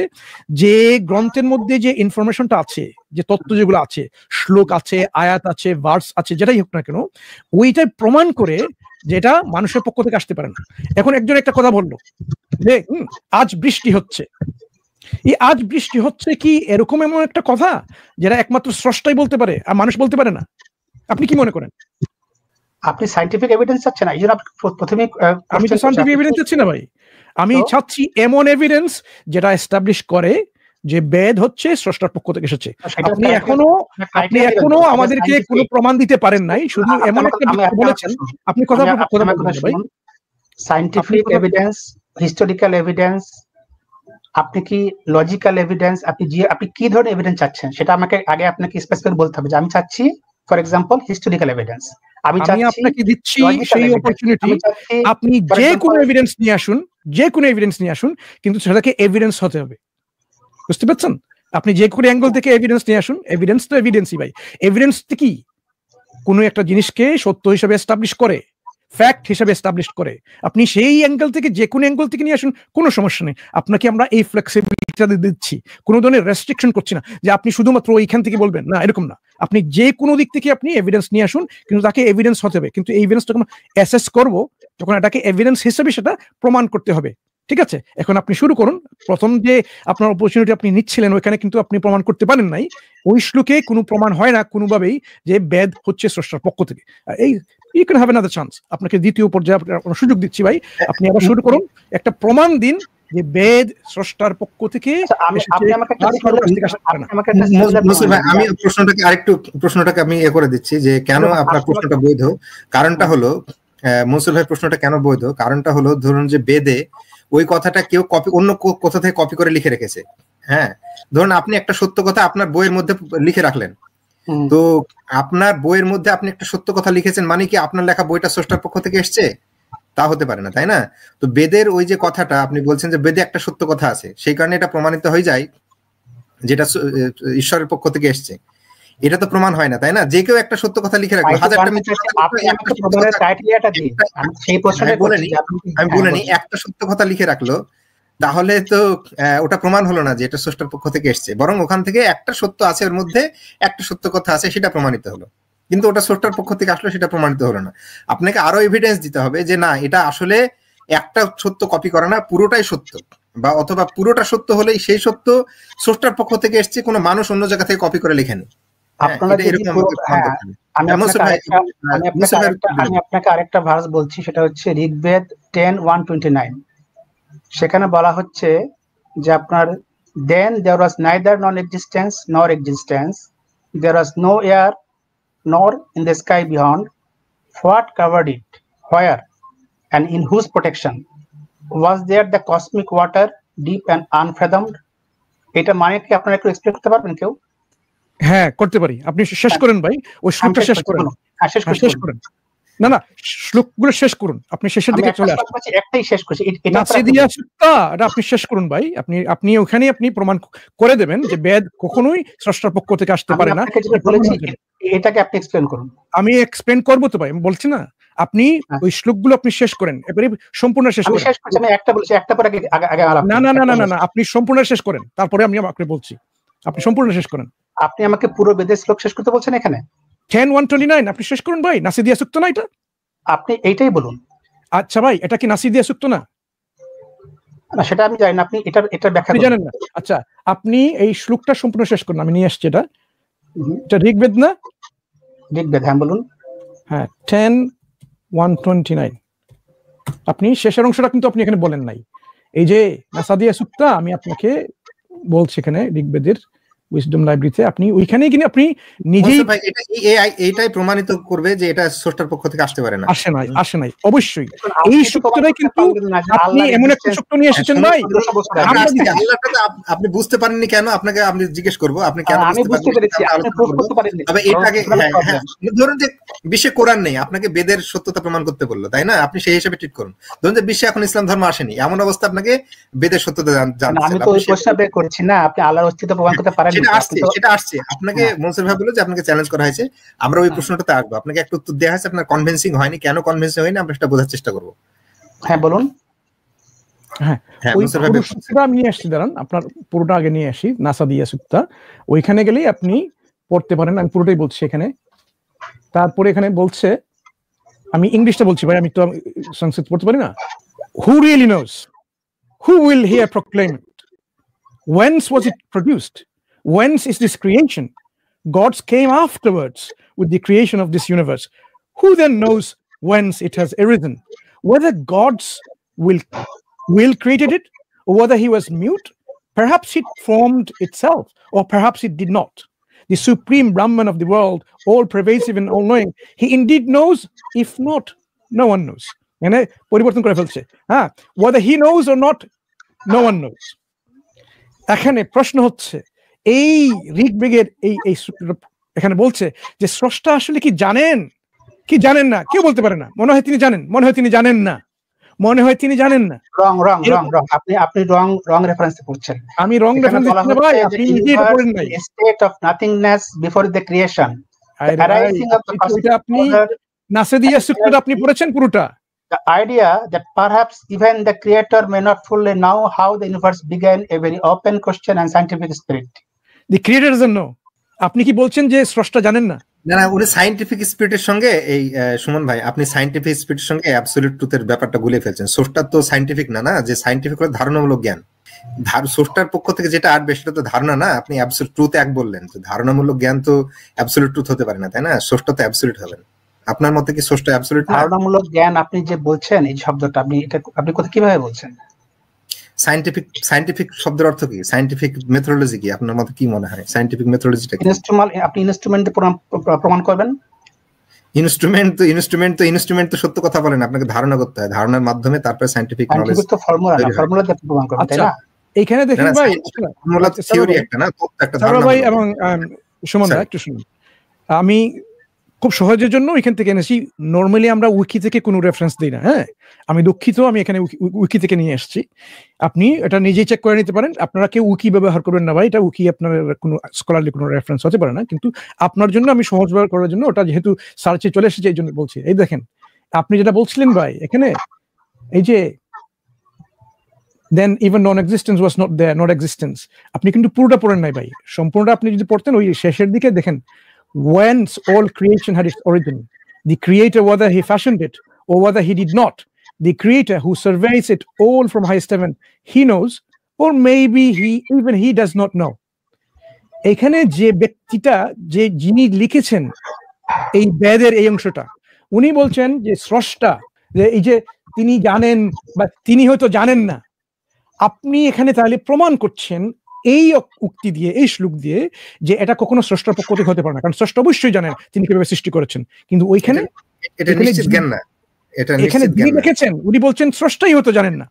যে গ্রন্থের মধ্যে যে ইনফরমেশনটা আছে, যে তথ্য যেগুলো আছে, শ্লোক আছে, আয়াত আছে, ভার্স আছে, যেটাই হোক না কেন, ওইটাই প্রমাণ করে যেটা মানুষের পক্ষ থেকে আসতে পারে না। এখন একজন একটা কথা বললো যে আজ বৃষ্টি হচ্ছে, এই আজ বৃষ্টি হচ্ছে কি এরকম এমন একটা কথা যেটা একমাত্র স্রষ্টাই বলতে পারে আর মানুষ বলতে পারে না? আপনি কি মনে করেন? আপনি সায়েন্টিফিক এভিডেন্স চাচ্ছেন না? এইজন্য প্রথমে আমি তো সায়েন্টিফিক এভিডেন্স চাচ্ছি না ভাই, আমি চাচ্ছি এমন এভিডেন্স যেটা এস্টাবলিশ করে যে বেদ হচ্ছে স্রষ্টার পক্ষ থেকে এসেছে। আপনি এখনো আমাদেরকে কোনো প্রমাণ দিতে পারেন নাই, শুধু এমন একটা বলেছেন। আপনি কথা বলছেন ভাই, সায়েন্টিফিক এভিডেন্স, হিস্টোরিক্যাল এভিডেন্স, আপনি কি লজিক্যাল এভিডেন্স, আপনি কি ধরনের এভিডেন্স চাচ্ছেন সেটা আমাকে আগে আপনাকে স্পেসিফিক বলতে হবে। যে আমি চাচ্ছি ফর এক্সাম্পল হিস্টোরিক্যাল এভিডেন্স। আমি আপনাকে দিচ্ছি সেই অপরচুনিটি, আপনি যে কোনো এভিডেন্স নিয়ে আসুন, কিন্তু সেটাকে এভিডেন্স হতে হবে, বুঝতে পারছেন? আপনি যে কোনো অ্যাঙ্গেল থেকে এভিডেন্স নিয়ে আসুন। এভিডেন্স তো এভিডেন্সই ভাই। এভিডেন্স কি? কোনো একটা জিনিসকে সত্য হিসেবে এস্টাবলিশ করে, ফ্যাক্ট হিসেবে এস্টাবলিশ করে। আপনি সেই অ্যাঙ্গেল থেকে, যে কোনো অ্যাঙ্গেল থেকে নিয়ে আসুন, কোনো সমস্যা নেই। আপনাকে আমরা এই ফ্লেক্সিবিলিটিটা দিচ্ছি, কোনো ধরনের রেস্ট্রিকশন করছি না যে আপনি শুধুমাত্র ওইখান থেকে বলবেন, না, এরকম না। আপনি যে কোনো দিক থেকে আপনি এভিডেন্স নিয়ে আসুন, কিন্তু তাকে এভিডেন্স হতে হবে। কিন্তু এই এভিডেন্স যখন অ্যাসেস করব, তখন এটাকে এভিডেন্স হিসেবে সেটা প্রমাণ করতে হবে। ঠিক আছে, এখন আপনি শুরু করুন। প্রথম যে আপনার অপরচুনিটি আপনি নিচ্ছিলেন, ওইখানে কিন্তু আপনি প্রমাণ করতে পারেন নাই। ওই শ্লোকে কোনো প্রমাণ হয় না কোনোভাবেই যে বেদ হচ্ছে স্রষ্টার পক্ষ থেকে। এই you can have another chance. আপনাকে দ্বিতীয় পর্যায়ে সুযোগ দিচ্ছি ভাই, আপনি আবার শুরু করুন। একটা প্রমাণ দিন যে বেদ স্রষ্টার পক্ষ থেকে। আমি প্রশ্নটাকে আমি করে দিচ্ছি যে কেন আপনার প্রশ্নটা বৈধ। কারণটা হলো, মনসুর ভাই প্রশ্নটা কেন বৈধ, কারণটা হলো, ধরুন যে বেদে ওই কথাটা কেউ অন্য কোথা থেকে কপি করে লিখে রেখেছে। হ্যাঁ, ধরুন আপনি একটা সত্য কথা আপনার বইয়ের মধ্যে লিখে রাখলেন, তো আপনার বইয়ের মধ্যে আপনি একটা সত্য কথা লিখেছেন, মানে কি আপনার লেখা বইটা স্রষ্টার পক্ষ থেকে এসছে? তা হতে পারে না, তাই না? তো বেদের ওই যে কথাটা আপনি বলছেন যে বেদে একটা সত্য কথা আছে, সেই কারণে এটা প্রমাণিত হয়ে যায় যেটা ঈশ্বরের পক্ষ থেকে এসছে। এটা তো প্রমাণ হয় না, তাই না? যে কেউ একটা সত্য কথা লিখে রাখবে, হাজারটা মিথ্যা কথা, আমি বলিনি একটা সত্য কথা লিখে রাখলো, তাহলে তো ওটা প্রমাণ হলো না যে এটা স্রষ্টার পক্ষ থেকে এসছে, বরং ওখান থেকে একটা সত্য আছে, ওর মধ্যে একটা সত্য কথা আছে, সেটা প্রমাণিত হলো। কিন্তু ওটা স্রষ্টার পক্ষ থেকে আসলে সেটা প্রমাণিত হলো না। আপনাকে আরো এভিডেন্স দিতে হবে যে না, এটা আসলে একটা সত্য কপি করা না, পুরোটাই সত্য, বা অথবা পুরোটা সত্য হলেই সেই সত্য স্রষ্টার পক্ষ থেকে এসছে, কোনো মানুষ অন্য জায়গা থেকে কপি করে লেখেনি। আমি আপনাকে আরেকটা ভার্স বলছি, সেটা হচ্ছে ঋগ্বেদ 10:129। সেখানে বলা হচ্ছে যে আপনার then there was neither non-existence nor existence, there was no air nor in the sky beyond, what covered it, where and in whose protection, was there the cosmic water deep and unfathomed? এটা মানে কি আপনারা একটু explain করতে পারবেন কেউ? হ্যাঁ, করতে পারি। আপনি শেষ করেন ভাই, ওই শ্লোকটা শেষ করেন। শেষ করেন। না না, শ্লোকগুলো শেষ করুন, আপনি শেষের দিকে চলে আসুন। একটাই শেষ করছি, নাসিদিয়া সুত্তা, এটা আপনি শেষ করুন ভাই। আপনি ওখানে আপনি প্রমাণ করে দেবেন যে বেদ কখনোই স্রষ্টার পক্ষ থেকে আসতে পারে না। এটাকে আপনি এক্সপ্লেইন করুন। আমি এক্সপ্লেইন করব তো ভাই, আমি বলছি না, আপনি ওই শ্লোকগুলো আপনি শেষ করেন, এবারে সম্পূর্ণ শেষ করেন। আমি একটা বলছি, একটা পরে আগে না না না না না, আপনি সম্পূর্ণ শেষ করেন, তারপরে আমি আপনাকে বলছি। আপনি সম্পূর্ণ শেষ করেন। আপনি আমাকে পুরো বেদের শ্লোক শেষ করতে বলছেন এখানে? 10:129 আপনি শেষ করুন ভাই। নাসিদিয়া সুক্ত না এটা? আপনি এইটাই বলুন। আচ্ছা ভাই, এটা কি নাসিদিয়া সুক্ত না? না, সেটা আমি জানি না, আপনি এটা ব্যাখ্যা জানেন না। আচ্ছা, আপনি এই শ্লোকটা সম্পূর্ণ শেষ করুন, আমি নিয়ে আসছি এটা। এটা ঋগ্বেদ না? ঋগ্বেদ, হ্যাঁ বলুন। হ্যাঁ, 10:129। আপনি শেষের অংশটা কিন্তু আপনি এখানে বলেন নাই। এই যে নাসাদিয়া সুক্তা, আমি আপনাকে বলছি এখানে ঋগ্বেদের উইজডম লাইব্রেরিতে, আপনি ওইখানে গিয়ে আপনি নিজেই এইটাই প্রমাণিত করবে যে এটা স্রষ্টার পক্ষ থেকে আসতে পারে না। আসে নাই অবশ্যই। এই সূত্রটাই কিন্তু আপনি এমন একটা সূত্র নিয়ে এসেছেন ভাই, আপনি বুঝতে পারেননি কেন? আপনাকে আমি জিজ্ঞেস করবো, আপনি কেন বুঝতে পারেননি? তবে এটাকে ধরুন যে বিশ্বে কোরআন নেই, আপনাকে বেদের সত্যতা প্রমাণ করতে বললো, তাই না? আপনি সেই হিসেবে ট্রিট করুন। ধরুন যে বিশ্বে এখন ইসলাম ধর্ম আসেনি, এমন অবস্থা আপনাকে বেদের সত্যতা জানতে হবে। আমি তো ওই প্রশ্ন বের করছি না, আপনি আল্লাহর অস্তিত্ব প্রমাণ করতে পারেন। সেটা আসছে আপনাকে মনসুর ভাই বলল যে আপনাকে চ্যালেঞ্জ করা হয়েছে, আমরা ওই প্রশ্নটাতে আসবো। আপনাকে একটা উত্তর দেওয়া হয়েছে, আপনার কনভিন্সিং হয়নি, কেন কনভিন্সিং হয়নি আমরা সেটা বোঝার চেষ্টা করবো। হ্যাঁ বলুন। হ্যাঁ, ওই সূত্রটা আমি নিয়ে আসছি, দাঁড়ান আপনার পুরোটা আগে নিয়ে আসি। নাসাদিয়া সুক্তা, ওইখানে গেলেই আপনি পড়তে পারেন, আমি পুরোটাই বলছি এখানে। তারপরে এখানে বলছে, আমি ইংলিশটা বলছি ভাই, আমি তো সংস্কৃত পড়তে পারি না। Who really knows? Who will here proclaim it? Whence was it produced? Whence is this creation? Gods came afterwards with the creation of this universe. Who then knows whence it has arisen? Whether gods will created it, or whether he was mute? Perhaps it formed itself, or perhaps it did not. The supreme Brahman of the world, all pervasive and all knowing, he indeed knows, if not, no one knows. পরিবর্তন করে ফেলছে। হ্যাঁ, whether he knows or not, no one knows. এখানে প্রশ্ন হচ্ছে, এই ঋগ্বেদের এখানে বলছে যে স্রষ্টা আসলে কি জানেন কি জানেন না, কেউ বলতে পারে না। মনে হয় তিনি জানেন, মনে হয় তিনি জানেন না, মনে হয় তিনি জানেন না। রং আপনি রং রেফারেন্সে পড়ছেন। আমি রং রেফারেন্স দিচ্ছি না ভাই, আপনি নিজেই পড়েন নাই। State of nothingness before the creation, arising of the cosmic order, Nasadiya সূত্রটা আপনি পড়েছেন পুরোটা। The idea that perhaps even the creator may not fully know how the universe began, a very open question and scientific spirit. The creator doesn't know. আপনি কি বলছেন যে স্রষ্টা জানেন না? না, উনি সায়েন্টিফিক স্পিরিটের সঙ্গে এই সুমন ভাই, আপনি সায়েন্টিফিক স্পিরিটের সঙ্গে অ্যাবসলিউট ট্রুথের ব্যাপারটা গুলিয়ে ফেলছেন। স্রষ্টা তো সায়েন্টিফিক না, যে সায়েন্টিফিক হলো ধারণামূলক জ্ঞান। স্রষ্টার পক্ষ থেকে যেটা আসবে সেটা তো ধারণা না। আপনি অ্যাবসলিউট ট্রুথ এক বললেন, তো ধারণামূলক জ্ঞান তো অ্যাবসলিউট ট্রুথ হতে পারে না, তাই না? স্রষ্টা তো অ্যাবসলিউট হবেন। আপনার মতে কি স্রষ্টা অ্যাবসলিউট না? ধারণামূলক জ্ঞান আপনি যে বলছেন এই শব্দটা আপনি কথা কিভাবে বলছেন? সায়েন্টিফিক শব্দের অর্থ কি? সায়েন্টিফিক মেথোডোলজি কি? আপনার মতে কি মনে হয় সায়েন্টিফিক মেথোডোলজিটা কি? আপনি ইনস্ট্রুমেন্ট প্রমাণ করবেন। ইনস্ট্রুমেন্ট তো সত্য কথা বলেন, আপনাকে ধারণা করতে হয়, ধারণার মাধ্যমে তারপরে সায়েন্টিফিক নলেজ তো ফর্মুলা দিয়ে প্রমাণ করবেন, তাই না? এইখানে দেখেন ভাই, ফর্মুলা থিওরি একটা না, তত্ত্ব একটা, ধারণা ভাই। এবং সুমন দা একটু শুনুন, আমি খুব সহজের জন্য এখান থেকে এনেছি। নর্মালি আমরা উইকি থেকে কোনো রেফারেন্স দিই না, হ্যাঁ, আমি দুঃখিত, আমি এখানে উইকি থেকে নিয়ে এসেছি। আপনি এটা নিজেই চেক করে নিতে পারেন। আপনারা কেউ উইকি ব্যবহার করবেন না ভাই, এটা উইকি আপনার কোনো স্কলারলি কোনো রেফারেন্স হতে পারে না, কিন্তু আপনার জন্য আমি সহজ ব্যবহার করার জন্য ওটা যেহেতু সার্চে চলে এসেছে এই জন্য বলছি। এই দেখেন, আপনি যেটা বলছিলেন ভাই এখানে, এই যে then even non-existence was not there, not existence, আপনি কিন্তু পুরোটা পড়েন নাই ভাই। সম্পূর্ণটা আপনি যদি পড়তেন, ওই শেষের দিকে দেখেন, whence all creation had its origin, the creator whether he fashioned it or whether he did not, the creator who surveys it all from highest heaven, he knows or maybe he does not know. এখানে যে ব্যক্তিটা, যে যিনি লিখেছেন এই বেদের এই অংশটা, উনি বলছেন যে স্রষ্টা, যে এই যে তিনি জানেন বা তিনি হয়তো জানেন না। আপনি এখানে তাহলে প্রমাণ করছেন এই উক্তি দিয়ে, এই শ্লোক দিয়ে, যে এটা কখনো স্রষ্টার পক্ষ থেকে হতে পারে না, কারণ স্রষ্টা অবশ্যই জানেন তিনি কিভাবে সৃষ্টি করেছেন। কিন্তু ওইখানে এখানে যিনি লিখেছেন উনি বলছেন স্রষ্টাই হয়তো জানেন না,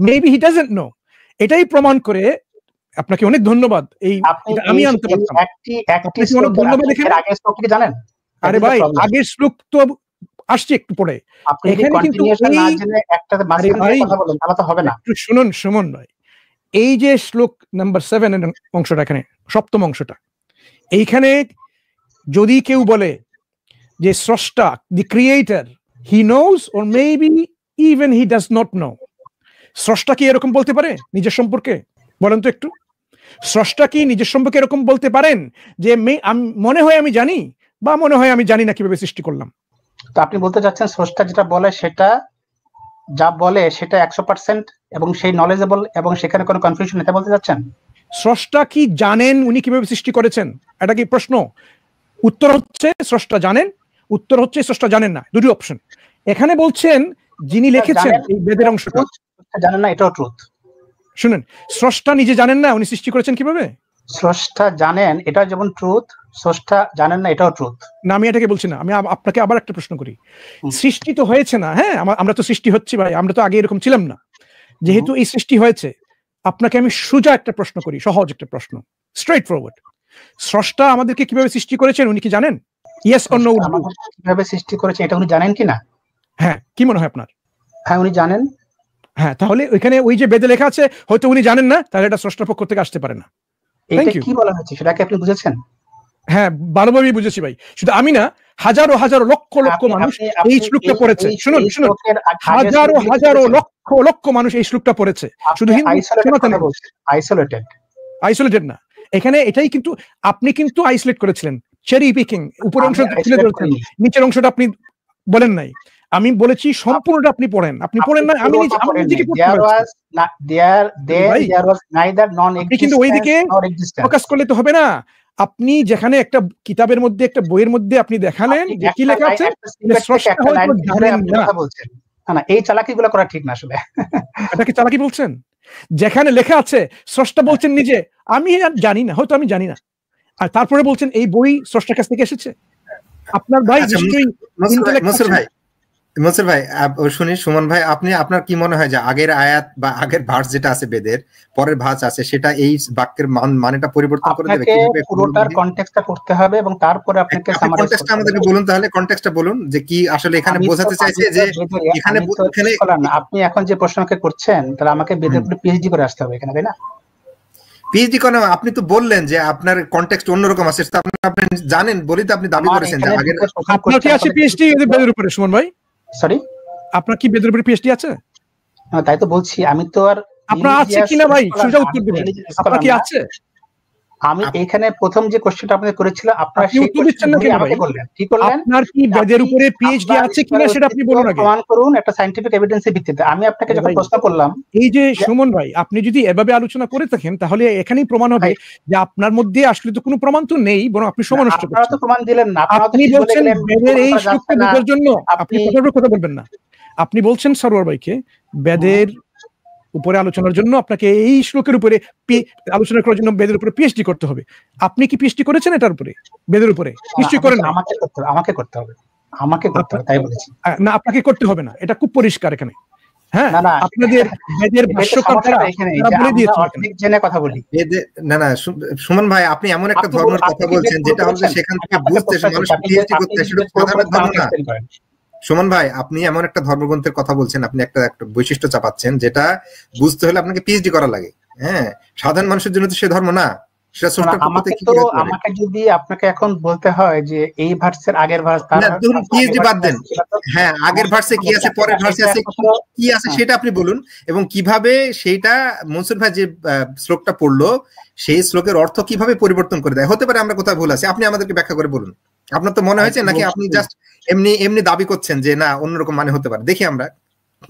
মেবি হি ডাজন্ট নো। এটাই প্রমাণ করে আপনাকে অনেক ধন্যবাদ। এই আমি আনতে পারতাম। ধন্যবাদ। এখানে জানেন, আরে ভাই আগের শ্লোক তো আসছে একটু পরে। এখানে কিন্তু শুনুন সুমন ভাই, এই যে শ্লোক নাম্বার 7 এর অংশটা, এখানে সপ্তম অংশটা, এইখানে যদি কেউ বলে যে স্রষ্টা, the creator, he knows or maybe even he does not know, স্রষ্টা কি এরকম বলতে পারে নিজের সম্পর্কে? বলেন তো একটু, স্রষ্টা কি নিজের সম্পর্কে এরকম বলতে পারেন যে মনে হয় আমি জানি, বা মনে হয় আমি জানি না কিভাবে সৃষ্টি করলাম? তো আপনি বলতে চাচ্ছেন স্রষ্টা যেটা বলে সেটা, যা বলে সেটা 100% এবং সেই নলেজেবল এবং সেখানে কোনো কনফিউশন নেই, বলতে চাচ্ছেন? স্রষ্টা কি জানেন উনি কিভাবে সৃষ্টি করেছেন? এটা কি প্রশ্ন? উত্তর হচ্ছে স্রষ্টা জানেন, উত্তর হচ্ছে স্রষ্টা জানেন না, দুটি অপশন। এখানে বলছেন যিনি লিখেছেন এই বেদের অংশটা জানেন না, এটাও ট্রুথ। শুনেন, স্রষ্টা নিজে জানেন না উনি সৃষ্টি করেছেন কিভাবে। স্রষ্টা জানেন, এটা যেমন ট্রুথ, স্রষ্টা জানেন না, এটাও ট্রুথ। না, আমি এটাকে বলছি না। আমি আপনাকে আবার একটা প্রশ্ন করি। সৃষ্টি তো হয়েছে না, হ্যাঁ, আমরা তো সৃষ্টি হচ্ছি ভাই, আমরা তো আগে এরকম ছিলাম না। যেহেতু এই সৃষ্টি হয়েছে, আপনাকে আমি সোজা একটা প্রশ্ন করি, সহজ একটা প্রশ্ন, স্ট্রেট ফরওয়ার্ড। স্রষ্টা আমাদেরকে কিভাবে সৃষ্টি করেছেন উনি কি জানেন? Yes or no? কিভাবে সৃষ্টি করেছে এটা উনি জানেন কিনা? হ্যাঁ, কি মনে হয় আপনার? হ্যাঁ, উনি জানেন। হ্যাঁ, তাহলে ওইখানে ওই যে বেদে লেখা আছে, হয়তো উনি জানেন না, তাহলে এটা স্রষ্টার পক্ষ থেকে আসতে পারে না। এটা কি বলা হয়েছে সেটা কি আপনি বুঝেছেন? হ্যাঁ, ভালোভাবেই বুঝেছি ভাই। শুধু আমি না, হাজারো হাজারো লক্ষ লক্ষ মানুষ এই শ্লোকটা পড়েছে। শুনুন, হাজারো হাজারো লক্ষ লক্ষ মানুষ এই শ্লোকটা পড়েছে। শুধু আইসোলেটেড না, এখানে এটাই কিন্তু আপনি কিন্তু আইসোলেট করেছিলেন, চেরি পিকিং, উপরের অংশটা তুলে ধরেছেন, নিচের অংশটা আপনি বলেন নাই। আমি বলেছি সম্পূর্ণটা আপনি পড়েন, আপনি পড়েন না, আমি নিজেকে পড়তে বলেছি। আপনি কিন্তু ওইদিকে ফোকাস করলে তো হবে না। আপনি যেখানে একটা কিতাবের মধ্যে, একটা বইয়ের মধ্যে আপনি দেখালেন যে কি লেখা আছে, স্রষ্টা হয়তো জানেন না। না, এই চালাকিগুলো করা ঠিক না আসলে। এটা কি চালাকি বলছেন? যেখানে লেখা আছে স্রষ্টা বলছেন নিজে আমি জানি না, হয়তো আমি জানি না, আর তারপরে বলছেন এই বই স্রষ্টার কাছ থেকে এসেছে। আপনার ভাই নিশ্চয়ই মনসুর ভাই শুনি, সুমন ভাই আপনি আপনার কি মনে হয় যে আগের আয়াত বা আগের ভার্স যেটা আছে বেদের পরের ভার্স আছে সেটা এই বাক্যের মানেটা পরিবর্তন করে দেবে? আপনাকে পুরোটার কনটেক্সটটা করতে হবে এবং তারপরে আপনাকে সামারাইজ করতে হবে। আমাদেরকে বলুন তাহলে, কনটেক্সটটা বলুন যে কি আসলে এখানে বোঝাতে চাইছে যে এখানে আপনি এখন যে প্রশ্নকে করছেন তাহলে আমাকে বেদের উপরে পিএইচডি করে আসতে হবে এখানে, তাই না? পিএইচডি কেন? আপনি তো বললেন যে আপনার কনটেক্সট অন্যরকম আছে, আপনি জানেন বলেই তো আপনি দাবি করেছেন যে আগের। আপনার কি আছে পিএইচডি বেদের উপরে সুমন ভাই? সরি, আপনার কি বেদের উপরে পিএইচডি আছে? তাই তো বলছি, আমি তো আর আপনার আছে কিনা ভাই সোজা উত্তর দিবেন। আপনার কি আছে? আমি এখানে প্রথম যে কোশ্চেনটা আপনাদের করেছিলাম আপনারা সেই উত্তর দিচ্ছেন না কেন আমাকে বললেন, ঠিক করলেন? আপনার কি বেদের উপরে পিএইচডি আছে কিনা সেটা আপনি বলুন আগে। প্রমাণ করুন একটা সায়েন্টিফিক এভিডেন্সের ভিত্তিতে। আমি আপনাকে যখন প্রশ্ন করলাম, এই যে সুমন ভাই আপনি যদি এভাবে আলোচনা করে থাকেন তাহলে এখানেই প্রমাণ হবে যে আপনার মধ্যে আসলে তো কোনো প্রমাণ তো নেই, বরং আপনি সময় নষ্ট করছেন। আপনারা তো প্রমাণ দিলেন না। আপনি বলছেন বেদের এই শ্লোককে বোঝার জন্য আপনি কথা বলবেন না। আপনি বলছেন সরোয়ার ভাইকে বেদের উপরে আলোচনার জন্য আপনাকে এই শ্লোকের উপরে আলোচনা করার জন্য বেদের উপরে পিএইচডি করতে হবে। আপনি কি পিএইচডি করেছেন এটার উপরে, বেদের উপরে? নিশ্চয়ই করেন না। আমাকে করতে হবে, তাই বলেছি না, আপনাকে করতে হবে না, এটা খুব পরিষ্কার এখানে। হ্যাঁ, আপনাদের বেদের ভাষ্যকাররা বলে দিয়েছেন। অনেক জেনে কথা বলি। না সুমন ভাই আপনি এমন একটা ধর্মের কথা বলছেন যেটা হচ্ছে সেখান থেকে বুঝতে মানুষ পিএইচডি করতে সেটা সাধারণ ধর্ম না। সুমন ভাই আপনি এমন একটা ধর্মগ্রন্থের কথা বলছেন, আপনি একটা বৈশিষ্ট্য চাপাচ্ছেন যেটা বুঝতে হলে আপনাকে পিএইচডি করা লাগে। হ্যাঁ, সাধারণ মানুষের জন্য তো সে ধর্ম না। আমাকে যদি আপনাকে এখন বলতে হয় যে এই ভার্সের আগের ভার্স, পিএইচডি বাদ দেন, হ্যাঁ আগের ভার্সে কি আছে পরের ভার্সে আছে কি আছে সেটা আপনি বলুন, এবং কিভাবে সেইটা মনসুর ভাই যে শ্লোকটা পড়লো সেই শ্লোকের অর্থ কিভাবে পরিবর্তন করে দেয়। হতে পারে আমরা কোথাও ভুল আছে, আপনি আমাদেরকে ব্যাখ্যা করে বলুন। আপনার তো মনে হয়েছে নাকি আপনি জাস্ট এমনি দাবি করছেন যে না অন্যরকম মানে হতে পারে? দেখি আমরা।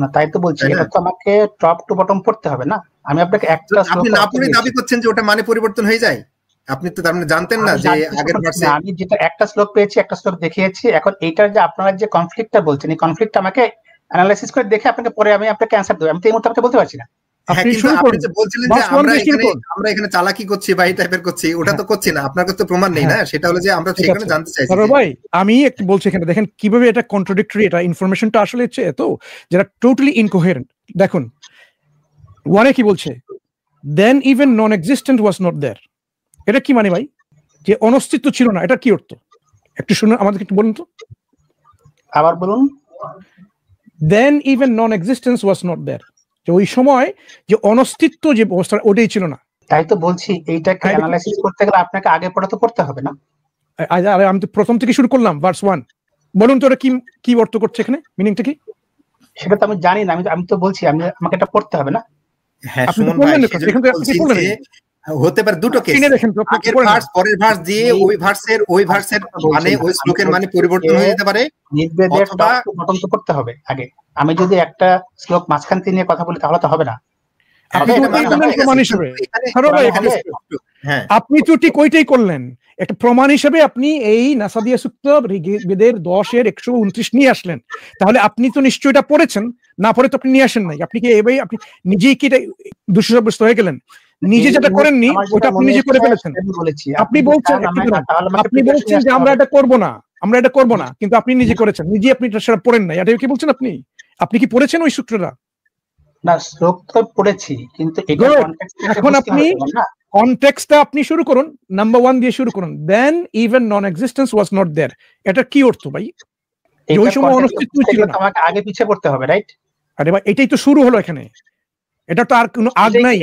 না তাই তো বলছি, এটা তো আমাকে টপ টু বটম পড়তে হবে না। আমি আপনাকে একটা আপনি না পড়ে দাবি করছেন যে ওটা মানে পরিবর্তন হয়ে যায়। আপনি তো তার মানে জানতেন না যে আগের ভার্সে আমি যেটা একটা শ্লোক পেয়েছি, একটা শ্লোক দেখিয়েছি। এখন এইটার যে আপনারা যে কনফ্লিক্টটা বলছেন, এই কনফ্লিক্টটা আমাকে অ্যানালাইসিস করে দেখে আপনাকে পরে আমি আপনাকে অ্যানসার দেব। আমি তো এই মুহূর্তে আপনাকে বলতে পারছি না। আপনি যে বলছিলেন যে আমরা এখানে চালাকি করছি বা এই টাইপের করছি, ওটা তো করছি না। আপনার কাছে তো প্রমাণ নেই না, সেটা হলো যে আমরা সেখানে জানতে চাইছি। ভাই আমি একটু বলছি এখানে দেখেন কিভাবে এটা কন্ট্রাডিক্টরি, এটা ইনফরমেশনটা আসলে হচ্ছে এত যেটা টোটালি ইনকোহেরেন্ট। দেখুন ওয়ানে কি বলছে, then even non existent was not there. এটা কি মানে ভাই? যে অনস্তিত্ব ছিল না, এটা কি অর্থ? একটু শুনুন, আমাদেরকে একটু বলুন তো, আবার বলুন। Then even non existence was not there, যে ওই সময় যে অনস্তিত্ব যে অবস্থা ওটাই ছিল না। তাই তো বলছি এইটাকে অ্যানালাইসিস করতে গেলে আপনাকে আগে পড়া তো পড়তে হবে না। আমি তো প্রথম থেকে শুরু করলাম, ভার্স 1 বলুন তো এটা কি অর্থ করছে এখানে, মিনিংটা কি? সেটা তো আমি জানি না, আমি তো বলছি আমাকে এটা পড়তে হবে না। হ্যাঁ সুমন ভাই, হতে পারে দুটো কেস, আগের ভার্স পরের ভার্স দিয়ে ওই ভার্সের মানে ওই শ্লোকের মানে পরিবর্তন হয়ে যেতে পারে, অথবা বটম তো করতে হবে আগে। আমি যদি একটা শ্লোক মাঝখান থেকে নিয়ে কথা বলি তাহলে তো হবে না। আপনি তো ঠিক ওইটাই করলেন, একটা প্রমাণ হিসেবে আপনি এই নাসাদিয়া সূক্ত ঋগ্বেদের 10:129 নিয়ে আসলেন। তাহলে আপনি তো নিশ্চয়ই এটা পড়েছেন, না পড়ে তো আপনি নিয়ে আসেন নাই। আপনি কি এভাবে আপনি নিজেই কি দোষী সাব্যস্ত হয়ে গেলেন? নিজে যেটা করেননি ওটা আপনি নিজে করে ফেলেছেন। আপনি বলছেন যে আমরা এটা করব না, কিন্তু আপনি নিজে করেছেন, নিজে আপনি সেটা পড়েন নাই। এটা কি বলছেন? আপনি কি পড়েছেন ওই সূত্রটা? না, শ্লোক তো পড়েছি, কিন্তু এখন আপনি কনটেক্সটটা আপনি শুরু করুন, নাম্বার 1 দিয়ে শুরু করুন, then even non existence was not there. এটা কি অর্থ ভাই? ওই সময় অস্তিত্ব ছিল না, আমাকে আগে পিছে পড়তে হবে, রাইট? আরে ভাই এটাই তো শুরু হলো এখানে, এটা তো আর কোনো আগ নাই।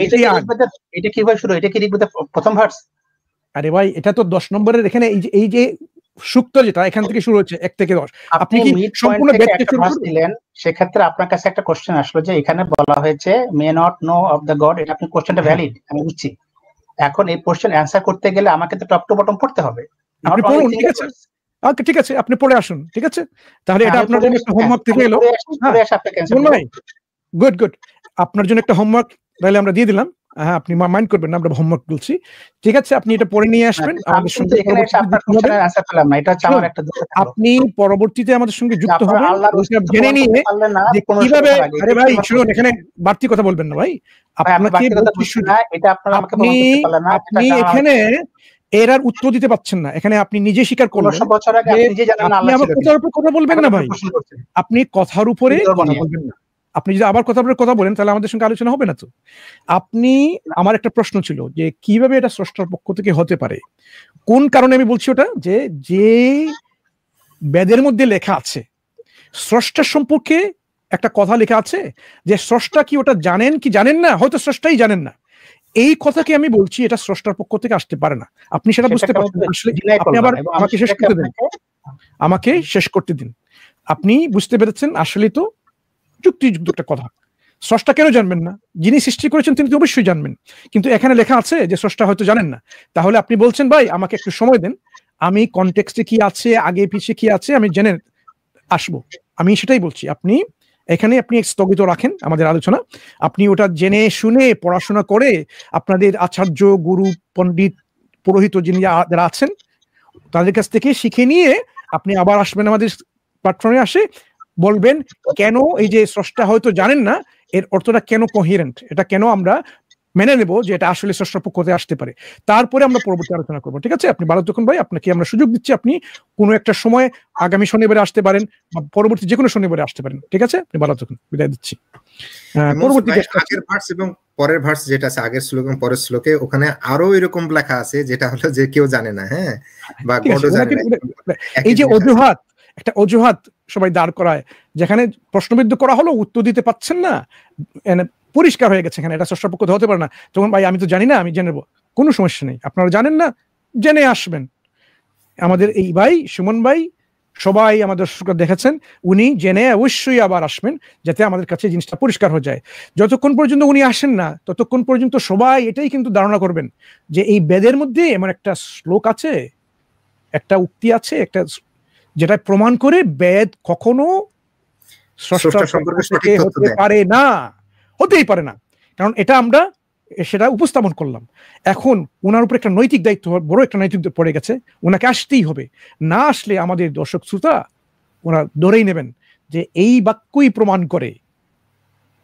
এটা কিভাবে শুরু? এটা কি ঋগ্বেদের প্রথম ভার্স? আরে ভাই এটা তো 10 নম্বরের এখানে এই যে সূক্ত যেটা এখান থেকে শুরু হচ্ছে 1 থেকে 10। আপনি কি সম্পূর্ণ ব্যাখ্যা দিলেন? সেক্ষেত্রে আপনার কাছে একটা কোশ্চেন আসলো যে এখানে বলা হয়েছে may not know of the god. এটা আপনি কোশ্চেনটা ভ্যালিড, আমি বুঝছি। এখন এই কোশ্চেন অ্যানসার করতে গেলে আমাকে তো টপ টু বটম পড়তে হবে। আপনি পড়ুন, ঠিক আছে? ওকে ঠিক আছে, আপনি পড়ে আসুন, ঠিক আছে? তাহলে এটা আপনার জন্য একটা হোমওয়ার্ক থেকে এলো। গুড, আপনার জন্য একটা হোমওয়ার্ক তাহলে আমরা দিয়ে দিলাম। হ্যাঁ, আপনি মাইন্ড করবেন না, আমরা হোমওয়ার্ক বলছি, ঠিক আছে? আপনি এটা পড়ে নিয়ে আসবেন আমাদের সঙ্গে। আপনি পরবর্তীতে আমাদের সঙ্গে যুক্ত হবেন, জেনে নিয়ে যে কিভাবে। আরে ভাই শুনুন, এখানে বাড়তি কথা বলবেন না ভাই। আপনি এখানে এর আর উত্তর দিতে পারছেন না। এখানে আপনি নিজে স্বীকার করলেন 1500 বছর আগে যে আপনি নিজে জানেন না আপনি আল্লাহ আবার ছিল কথার উপর কথা বলবেন না ভাই। প্রশ্ন করছেন। আপনি কথার উপরে কি করবো কথা নিয়ে? বলবেন না। আপনি যদি আবার কথার উপরে কথা বলেন তাহলে আমাদের সঙ্গে আলোচনা হবে না তো। আপনি, আমার একটা প্রশ্ন ছিল যে কিভাবে এটা স্রষ্টার পক্ষ থেকে হতে পারে? কোন কারণে আমি বলছি ওটা, যে বেদের মধ্যে লেখা আছে স্রষ্টার সম্পর্কে একটা কথা লেখা আছে যে স্রষ্টা কি ওটা জানেন কি জানেন না, হয়তো স্রষ্টাই জানেন না। এই কথাকে আমি বলছি এটা স্রষ্টার পক্ষ থেকে আসতে পারে না। আপনি সেটা বুঝতে সেটাকে আমি পারছেন। আসলে deny আপনি করলাম আবার এবং আমি আমাকে শেষ সেটাকে করতে দিন, আমাকে শেষ করতে দিন। আপনি বুঝতে পেরেছেন আসলে তো যুক্তিযুক্ত একটা কথা। স্রষ্টা কেন জানবেন না? যিনি সৃষ্টি করেছেন তিনি তো অবশ্যই জানবেন, কিন্তু এখানে লেখা আছে যে স্রষ্টা হয়তো জানেন না। তাহলে আপনি বলছেন ভাই আমাকে একটু সময় দেন, আমি কনটেক্সটে কি আছে, আগে পিছিয়ে কি আছে আমি জেনে আসবো। আমি সেটাই বলছি, আপনি এখানে আপনি স্থগিত রাখেন আমাদের আলোচনা। আপনি ওটা জেনে শুনে পড়াশোনা করে আপনাদের আচার্য, গুরু, পণ্ডিত, পুরোহিত যিনি যারা আছেন তাদের কাছ থেকে শিখে নিয়ে আপনি আবার আসবেন আমাদের প্ল্যাটফর্মে, আসে বলবেন কেন এই যে স্রষ্টা হয়তো জানেন না এর অর্থটা কেন কোহেরেন্ট, এটা কেন আমরা মেনে নেব যে এটা আসলে স্রষ্টার পক্ষ থেকে আসতে পারে। তারপরে আমরা পরবর্তী আলোচনা করবো, ঠিক আছে? আপনি ভালো থাকুন ভাই, আপনাকে আমরা সুযোগ দিচ্ছি, আপনি কোনো একটা সময় আগামী শনিবারে আসতে পারেন বা পরবর্তী যে কোনো শনিবারে আসতে পারেন, ঠিক আছে? আপনি ভালো থাকুন, বিদায় দিচ্ছি। পরবর্তী আগের ভার্স এবং পরের ভার্স যেটা আছে, আগের শ্লোক এবং পরের শ্লোকে ওখানে আরো এরকম লেখা আছে যেটা হলো যে কেউ জানে না, হ্যাঁ, বা গডও জানে না। এই যে অজুহাত, একটা অজুহাত সবাই দাঁড় করায়, যেখানে প্রশ্নবিদ্ধ করা হলো উত্তর দিতে পাচ্ছেন না, পরিষ্কার হয়ে গেছে এখানে এটা স্রষ্টার পক্ষ হতে পারে না, তখন ভাই আমি তো জানি না, আমি জেনে নেবো, কোনো সমস্যা নেই, আপনারা জানেন না জেনে আসবেন। আমাদের এই ভাই সুমন ভাই সবাই আমাদের দর্শকরা দেখেছেন, উনি জেনে অবশ্যই আবার আসবেন যাতে আমাদের কাছে জিনিসটা পরিষ্কার হয়ে যায়। যতক্ষণ পর্যন্ত উনি আসেন না ততক্ষণ পর্যন্ত সবাই এটাই কিন্তু ধারণা করবেন যে এই বেদের মধ্যে এমন একটা শ্লোক আছে, একটা উক্তি আছে, একটা যেটা প্রমাণ করে বেদ কখনো স্রষ্টার সম্পর্কে সঠিক হতে পারে না, হতেই পারে না। কারণ এটা আমরা সেটা উপস্থাপন করলাম। এখন ওনার উপর একটা নৈতিক দায়িত্ব, বড় একটা নৈতিক পড়ে গেছে, ওনাকে আসতেই হবে। না আসলে আমাদের দর্শক শ্রোতা ওনারা ধরেই নেবেন যে এই বাক্যই প্রমাণ করে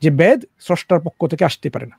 যে বেদ স্রষ্টার পক্ষ থেকে আসতে পারে না।